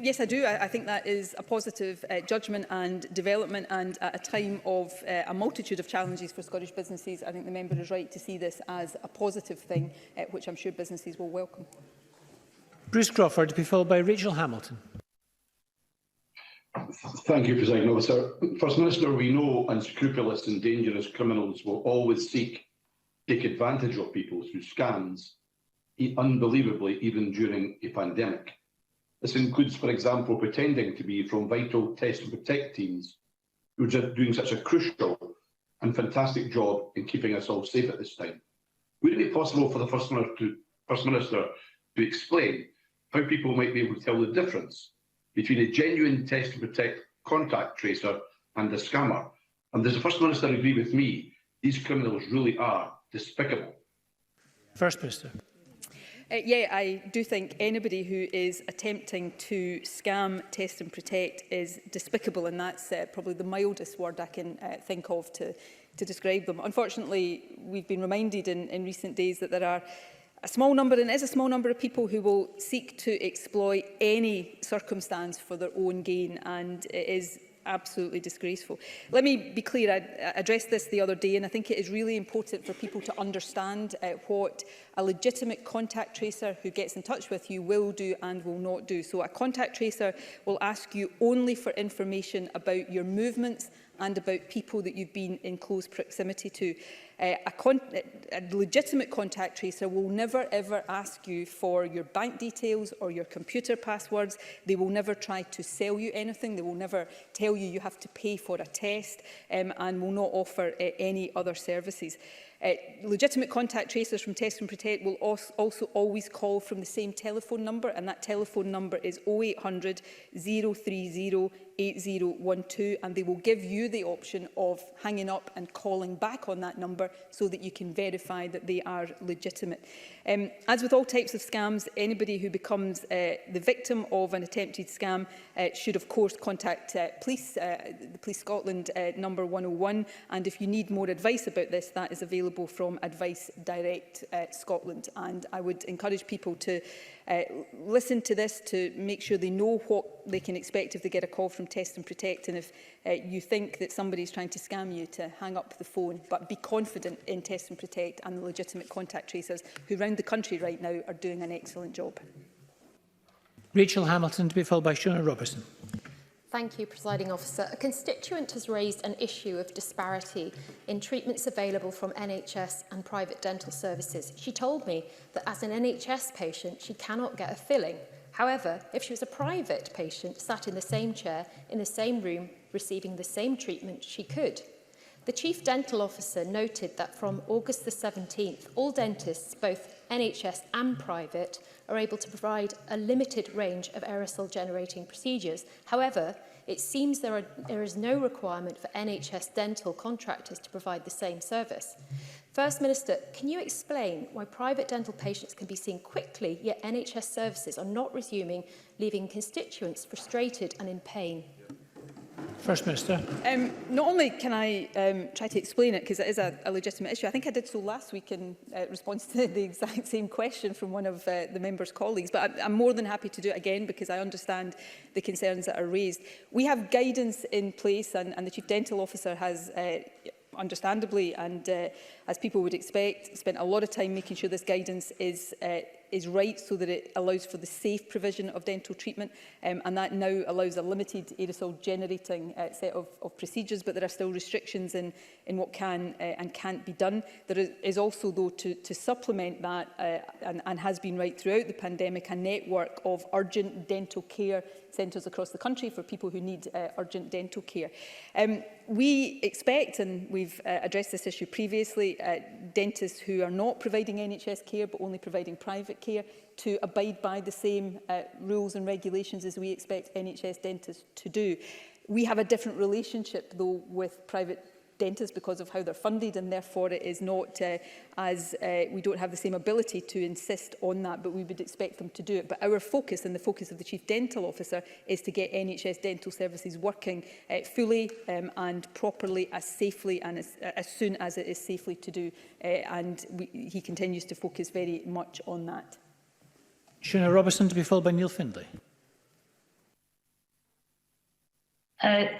Yes, I do. I think that is a positive judgment and development, and at a time of a multitude of challenges for Scottish businesses, I think the member is right to see this as a positive thing, which I'm sure businesses will welcome. Bruce Crawford to be followed by Rachel Hamilton. Thank you, Presiding Officer. First Minister, we know unscrupulous and dangerous criminals will always seek to take advantage of people through scams, unbelievably even during a pandemic. This includes, for example, pretending to be from vital test and protect teams who are doing such a crucial and fantastic job in keeping us all safe at this time. Would it be possible for the First Minister to explain how people might be able to tell the difference between a genuine test and protect contact tracer and a scammer? And does the First Minister agree with me? These criminals really are despicable. First Minister. Yeah, I do think anybody who is attempting to scam, test and protect is despicable, and that's probably the mildest word I can think of to describe them. Unfortunately, we've been reminded in recent days that there are a small number, and it is a small number of people who will seek to exploit any circumstance for their own gain, and it is absolutely disgraceful. Let me be clear, I addressed this the other day, and I think it is really important for people to understand what a legitimate contact tracer who gets in touch with you will do and will not do. So a contact tracer will ask you only for information about your movements and about people that you've been in close proximity to. A legitimate contact tracer will never ever ask you for your bank details or your computer passwords. They will never try to sell you anything. They will never tell you you have to pay for a test, and will not offer any other services. Legitimate contact tracers from Test and Protect will also always call from the same telephone number, and that telephone number is 0800 030 8012, and they will give you the option of hanging up and calling back on that number so that you can verify that they are legitimate. As with all types of scams, anybody who becomes the victim of an attempted scam should of course contact the Police Scotland number 101, and if you need more advice about this, that is available available from Advice Direct Scotland. And I would encourage people to listen to this to make sure they know what they can expect if they get a call from Test and Protect. And if you think that somebody is trying to scam you, to hang up the phone. But be confident in Test and Protect and the legitimate contact tracers who around the country right now are doing an excellent job. Rachel Hamilton, to be followed by Shona Robertson. Thank you, Presiding Officer. A constituent has raised an issue of disparity in treatments available from NHS and private dental services. She told me that as an NHS patient, she cannot get a filling. However, if she was a private patient sat in the same chair, in the same room, receiving the same treatment, she could. The Chief Dental Officer noted that from August the 17th, all dentists, both NHS and private, are able to provide a limited range of aerosol-generating procedures. However, it seems there is no requirement for NHS dental contractors to provide the same service. First Minister, can you explain why private dental patients can be seen quickly, yet NHS services are not resuming, leaving constituents frustrated and in pain? First Minister. Not only can I try to explain it, because it is a legitimate issue, I think I did so last week in response to the exact same question from one of the member's colleagues, but I'm more than happy to do it again because I understand the concerns that are raised. We have guidance in place and the Chief Dental Officer has understandably and as people would expect, spent a lot of time making sure this guidance is right so that it allows for the safe provision of dental treatment and that now allows a limited aerosol generating set of procedures, but there are still restrictions in what can and can't be done. There is also, though, to supplement that and has been right throughout the pandemic, a network of urgent dental care centres across the country for people who need urgent dental care. We expect, and we've addressed this issue previously, dentists who are not providing NHS care but only providing private care to abide by the same rules and regulations as we expect NHS dentists to do. We have a different relationship, though, with private dentists because of how they're funded, and therefore it is not we don't have the same ability to insist on that, but we would expect them to do it. But our focus and the focus of the Chief Dental Officer is to get NHS dental services working fully and properly, as safely and as soon as it is safely to do, and he continues to focus very much on that. Shona Robertson, to be followed by Neil Findlay.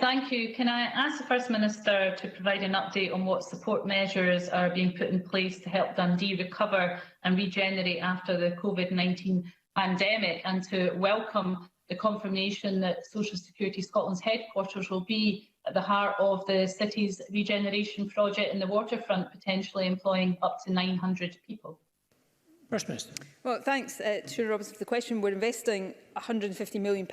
Thank you. Can I ask the First Minister to provide an update on what support measures are being put in place to help Dundee recover and regenerate after the COVID-19 pandemic, and to welcome the confirmation that Social Security Scotland's headquarters will be at the heart of the city's regeneration project in the waterfront, potentially employing up to 900 people? First Minister. Well, thanks, Shona Robertson, for the question. We're investing £150 million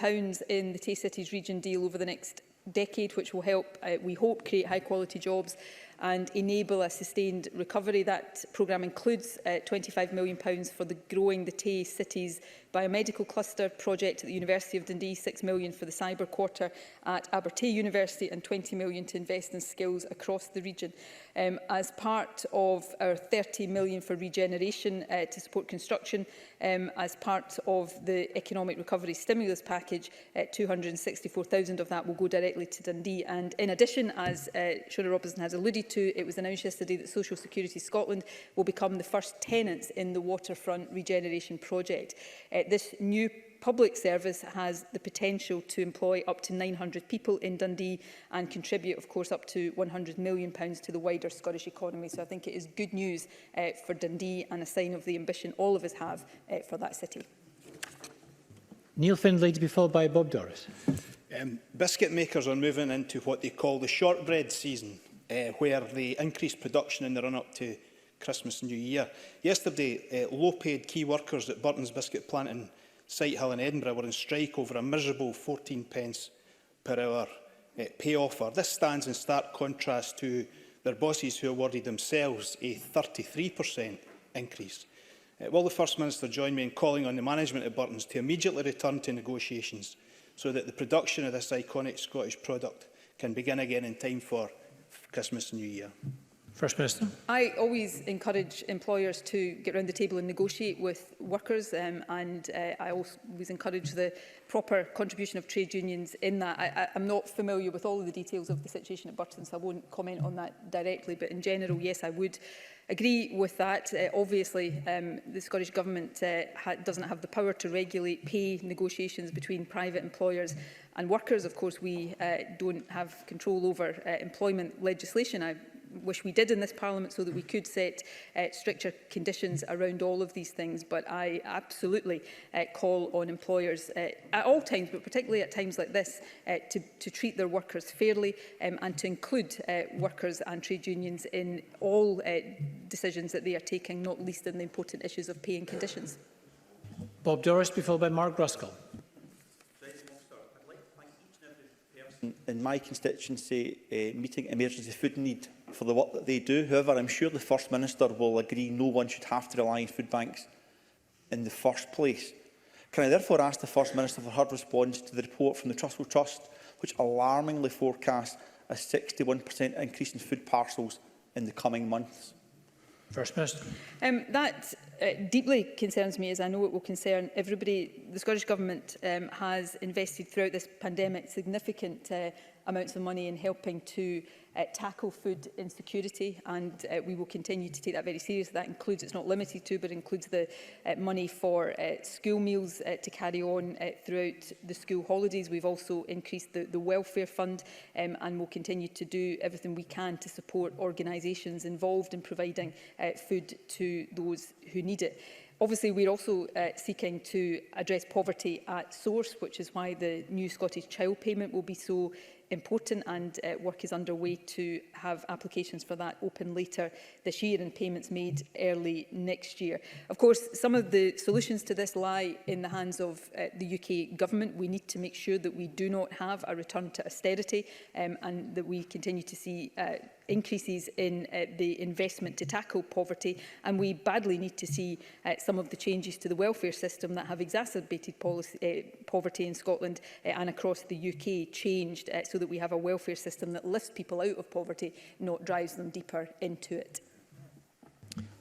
in the Tay Cities region deal over the next decade, which will help, we hope, create high-quality jobs and enable a sustained recovery. That programme includes £25 million for growing the Tay Cities biomedical cluster project at the University of Dundee, £6 million for the cyber quarter at Abertay University, and £20 million to invest in skills across the region. As part of our £30 million for regeneration to support construction, as part of the economic recovery stimulus package, 264,000 of that will go directly to Dundee. And in addition, as Shona Robertson has alluded to, it was announced yesterday that Social Security Scotland will become the first tenants in the waterfront regeneration project. This new public service has the potential to employ up to 900 people in Dundee and contribute, of course, up to £100 million to the wider Scottish economy. So I think it is good news for Dundee and a sign of the ambition all of us have for that city. Neil Findlay, to be followed by Bob Doris. Biscuit makers are moving into what they call the shortbread season, where they increase production in the run-up to Christmas and New Year. Yesterday, low-paid key workers at Burton's Biscuit plant in Sighthill in Edinburgh were on strike over a miserable 14 pence per hour pay offer. This stands in stark contrast to their bosses who awarded themselves a 33% increase. Will the First Minister join me in calling on the management of Burton's to immediately return to negotiations so that the production of this iconic Scottish product can begin again in time for Christmas and New Year? First Minister. I always encourage employers to get round the table and negotiate with workers, and I always encourage the proper contribution of trade unions in that. I'm not familiar with all of the details of the situation at Burton, so I won't comment on that directly, but in general, yes, I would agree with that. Obviously, the Scottish Government doesn't have the power to regulate pay negotiations between private employers and workers. Of course, we don't have control over employment legislation. I wish we did in this Parliament so that we could set stricter conditions around all of these things. But I absolutely call on employers at all times, but particularly at times like this, to treat their workers fairly and to include workers and trade unions in all decisions that they are taking, not least in the important issues of pay and conditions. Bob Doris, be followed by Mark Ruskell. In my constituency meeting emergency food need for the work that they do. However, I'm sure the First Minister will agree no one should have to rely on food banks in the first place. Can I therefore ask the First Minister for her response to the report from the Trussell Trust, which alarmingly forecasts a 61% increase in food parcels in the coming months? First Minister. That deeply concerns me, as I know it will concern everybody. The Scottish Government has invested throughout this pandemic significant amounts of money in helping to tackle food insecurity, and we will continue to take that very seriously. That includes, it's not limited to, but includes the money for school meals to carry on throughout the school holidays. We've also increased the welfare fund and will continue to do everything we can to support organisations involved in providing food to those who need it. Obviously, we're also seeking to address poverty at source, which is why the new Scottish Child Payment will be so important, and work is underway to have applications for that open later this year and payments made early next year. Of course, some of the solutions to this lie in the hands of the UK Government. We need to make sure that we do not have a return to austerity and that we continue to see increases in the investment to tackle poverty, and we badly need to see some of the changes to the welfare system that have exacerbated poverty in Scotland and across the UK changed so that we have a welfare system that lifts people out of poverty, not drives them deeper into it.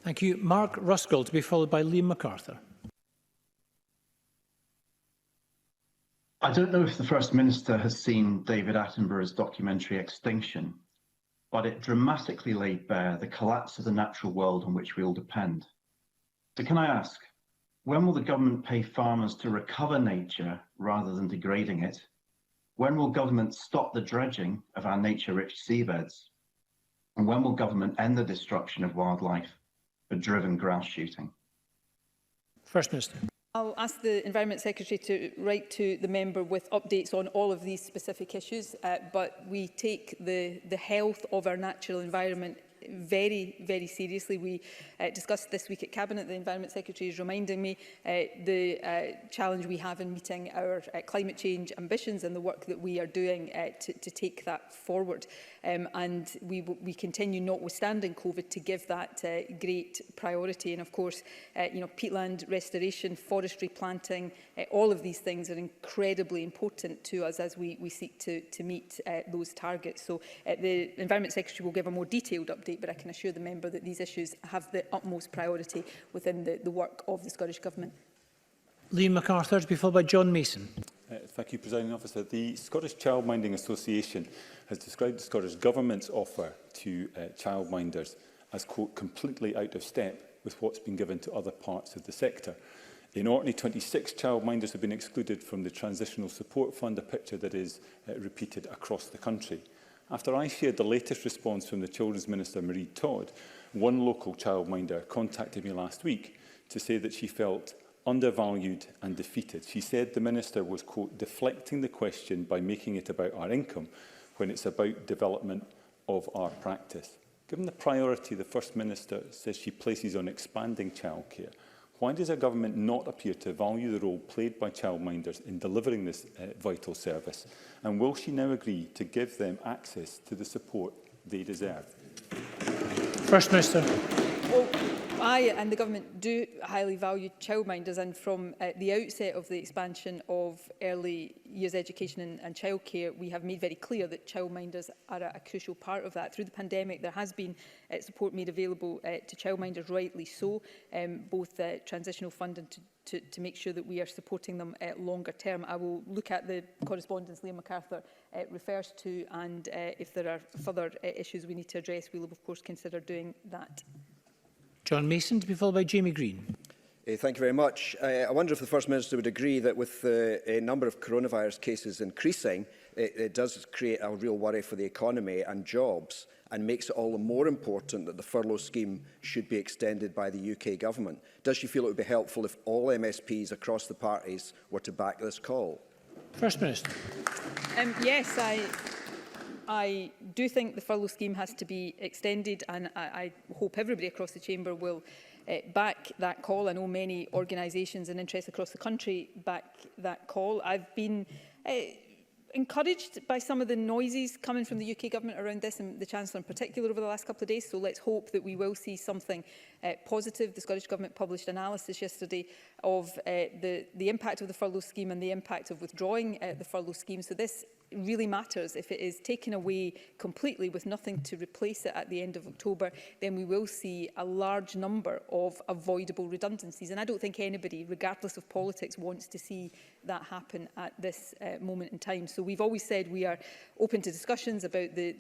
Thank you. Mark Ruskell, to be followed by Liam MacArthur. I don't know if the First Minister has seen David Attenborough's documentary Extinction, but it dramatically laid bare the collapse of the natural world on which we all depend. So can I ask, when will the government pay farmers to recover nature rather than degrading it? When will government stop the dredging of our nature-rich seabeds? And when will government end the destruction of wildlife for driven grouse shooting? First Minister. I'll ask the Environment Secretary to write to the member with updates on all of these specific issues, but we take the health of our natural environment very, very seriously. We discussed this week at Cabinet. The Environment Secretary is reminding me the challenge we have in meeting our climate change ambitions and the work that we are doing to take that forward. And we continue, notwithstanding COVID, to give that great priority. And of course, peatland restoration, forestry planting, all of these things are incredibly important to us as we seek to meet those targets. So the Environment Secretary will give a more detailed update, but I can assure the member that these issues have the utmost priority within the work of the Scottish Government. Liam MacArthur, to be followed by John Mason. Thank you, Presiding Officer. The Scottish Childminding Association has described the Scottish Government's offer to childminders as, quote, completely out of step with what's been given to other parts of the sector. In Orkney, 26 childminders have been excluded from the Transitional Support Fund, a picture that is repeated across the country. After I shared the latest response from the Children's Minister, Marie Todd, one local childminder contacted me last week to say that she felt undervalued and defeated. She said the Minister was, quote, deflecting the question by making it about our income when it's about development of our practice. Given the priority the First Minister says she places on expanding childcare, why does our government not appear to value the role played by childminders in delivering this vital service? And will she now agree to give them access to the support they deserve? First Minister. Well, I and the Government do highly value childminders, and from the outset of the expansion of early years education and childcare, we have made very clear that childminders are a crucial part of that. Through the pandemic, there has been support made available to childminders, rightly so, both transitional funding to make sure that we are supporting them longer term. I will look at the correspondence Liam MacArthur refers to, and if there are further issues we need to address, we will of course consider doing that. John Mason, to be followed by Jamie Green. Thank you very much. I wonder if the First Minister would agree that with the number of coronavirus cases increasing, it does create a real worry for the economy and jobs, and makes it all the more important that the furlough scheme should be extended by the UK Government. Does she feel it would be helpful if all MSPs across the parties were to back this call? First Minister. Yes, I do think the furlough scheme has to be extended, and I hope everybody across the chamber will back that call. I know many organisations and interests across the country back that call. I've been encouraged by some of the noises coming from the UK Government around this, and the Chancellor in particular over the last couple of days, so let's hope that we will see something positive. The Scottish Government published analysis yesterday of the impact of the furlough scheme and the impact of withdrawing the furlough scheme. So this really matters. If it is taken away completely with nothing to replace it at the end of October, then we will see a large number of avoidable redundancies. And I don't think anybody, regardless of politics, wants to see that happen at this moment in time. So we've always said we are open to discussions about the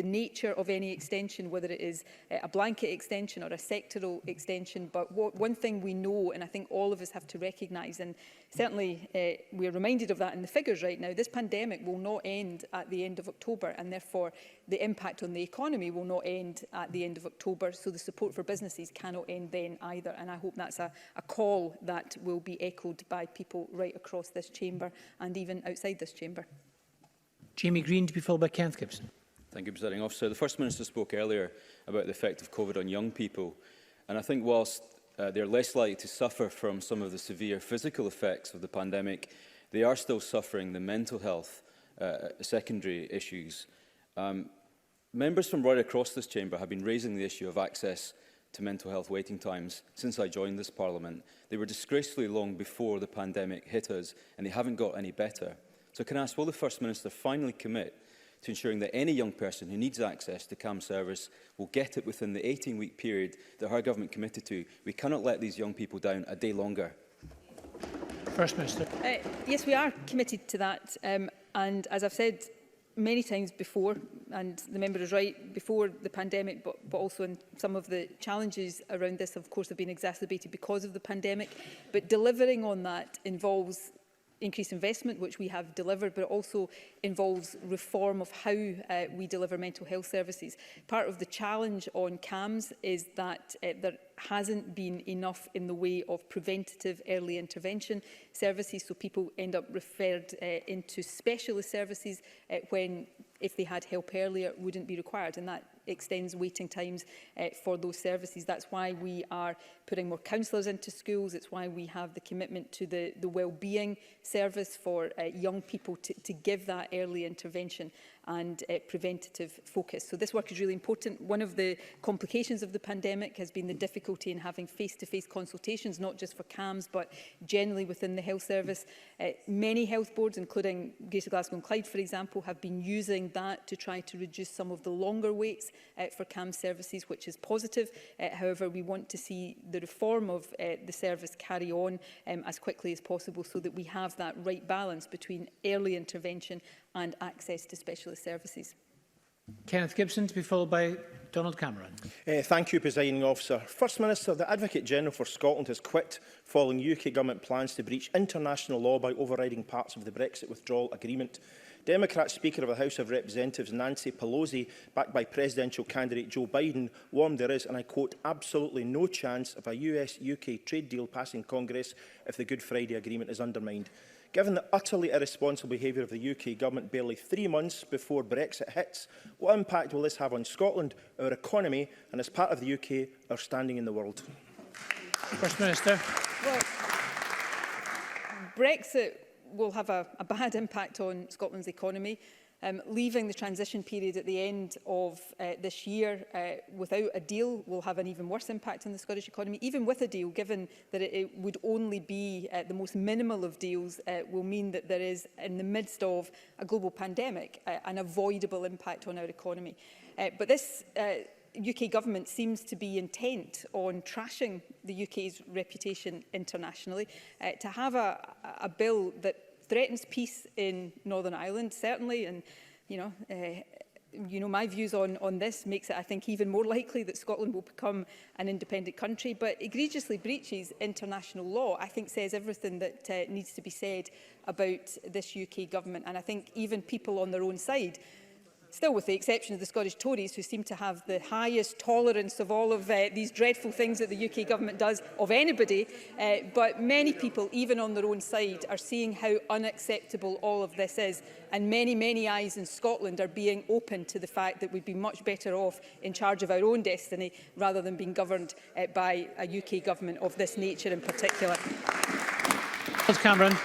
nature of any extension, whether it is a blanket extension or a sectoral extension. But one thing we know, and I think all of us have to recognise, and certainly we are reminded of that in the figures right now, this pandemic will not end at the end of October, and therefore the impact on the economy will not end at the end of October, so the support for businesses cannot end then either. And I hope that's a call that will be echoed by people right across this chamber and even outside this chamber. Jamie Green, to be followed by Kenneth Gibson. Thank you, Presiding Officer. The First Minister spoke earlier about the effect of COVID on young people, and I think whilst they're less likely to suffer from some of the severe physical effects of the pandemic, they are still suffering the mental health secondary issues. Members from right across this chamber have been raising the issue of access to mental health waiting times since I joined this Parliament. They were disgracefully long before the pandemic hit us, and they haven't got any better. So can I ask, will the First Minister finally commit to ensuring that any young person who needs access to CAM service will get it within the 18-week period that her government committed to? We cannot let these young people down a day longer. First Minister. Yes, we are committed to that. And as I've said many times before, and the member is right, before the pandemic, but also in some of the challenges around this, of course, have been exacerbated because of the pandemic. But delivering on that involves increased investment, which we have delivered, but it also involves reform of how we deliver mental health services. Part of the challenge on CAMS is that there hasn't been enough in the way of preventative early intervention services, so people end up referred into specialist services when, if they had help earlier, wouldn't be required, and that extends waiting times for those services. That's why we are putting more counsellors into schools. It's why we have the commitment to the wellbeing service for young people to give that early intervention and preventative focus. So this work is really important. One of the complications of the pandemic has been the difficulty in having face-to-face consultations, not just for CAMS, but generally within the health service. Many health boards, including Greater Glasgow and Clyde, for example, have been using that to try to reduce some of the longer waits for CAMS services, which is positive. However, we want to see the reform of the service carry on as quickly as possible, so that we have that right balance between early intervention and access to specialist services. Kenneth Gibson, to be followed by Donald Cameron. Thank you, Presiding Officer. First Minister, the Advocate-General for Scotland has quit following UK Government plans to breach international law by overriding parts of the Brexit withdrawal agreement. Democrat Speaker of the House of Representatives Nancy Pelosi, backed by presidential candidate Joe Biden, warned there is, and I quote, absolutely no chance of a US-UK trade deal passing Congress if the Good Friday Agreement is undermined. Given the utterly irresponsible behaviour of the UK Government barely 3 months before Brexit hits, what impact will this have on Scotland, our economy, and as part of the UK, our standing in the world? First Minister. Well, Brexit will have a bad impact on Scotland's economy. Leaving the transition period at the end of this year without a deal will have an even worse impact on the Scottish economy. Even with a deal, given that it would only be the most minimal of deals, will mean that there is, in the midst of a global pandemic, an avoidable impact on our economy. But this UK government seems to be intent on trashing the UK's reputation internationally. To have a bill that threatens peace in Northern Ireland, certainly, and my views on this makes it, I think, even more likely that Scotland will become an independent country, but egregiously breaches international law, I think says everything that needs to be said about this UK government. And I think even people on their own side, still with the exception of the Scottish Tories, who seem to have the highest tolerance of all of these dreadful things that the UK government does of anybody, but many people, even on their own side, are seeing how unacceptable all of this is. And many, many eyes in Scotland are being open to the fact that we'd be much better off in charge of our own destiny rather than being governed by a UK government of this nature in particular. Cameron.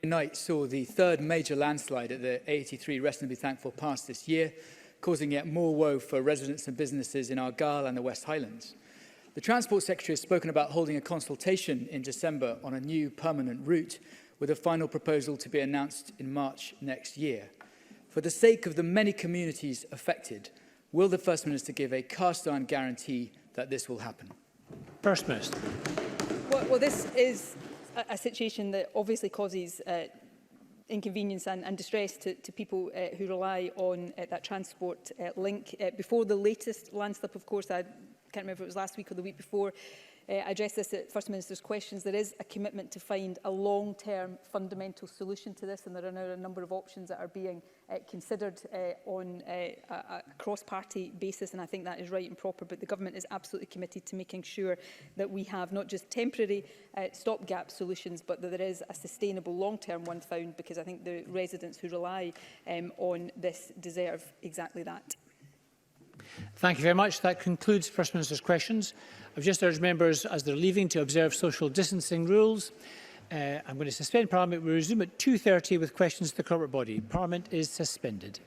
Night saw the third major landslide at the A83 Reasonably Thankful Pass this year, causing yet more woe for residents and businesses in Argyll and the West Highlands. The Transport Secretary has spoken about holding a consultation in December on a new permanent route, with a final proposal to be announced in March next year. For the sake of the many communities affected, will the First Minister give a cast-iron guarantee that this will happen? First Minister. Well, this is a situation that obviously causes inconvenience and distress to people who rely on that transport link. Before the latest landslip, of course, I can't remember if it was last week or the week before, I addressed this at First Minister's questions. There is a commitment to find a long-term fundamental solution to this, and there are now a number of options that are being considered on a cross-party basis, and I think that is right and proper. But the government is absolutely committed to making sure that we have not just temporary stopgap solutions, but that there is a sustainable long-term one found, because I think the residents who rely on this deserve exactly that. Thank you very much. That concludes First Minister's questions. I've just urged members, as they're leaving, to observe social distancing rules. I'm going to suspend Parliament. We'll resume at 2:30 with questions to the corporate body. Parliament is suspended.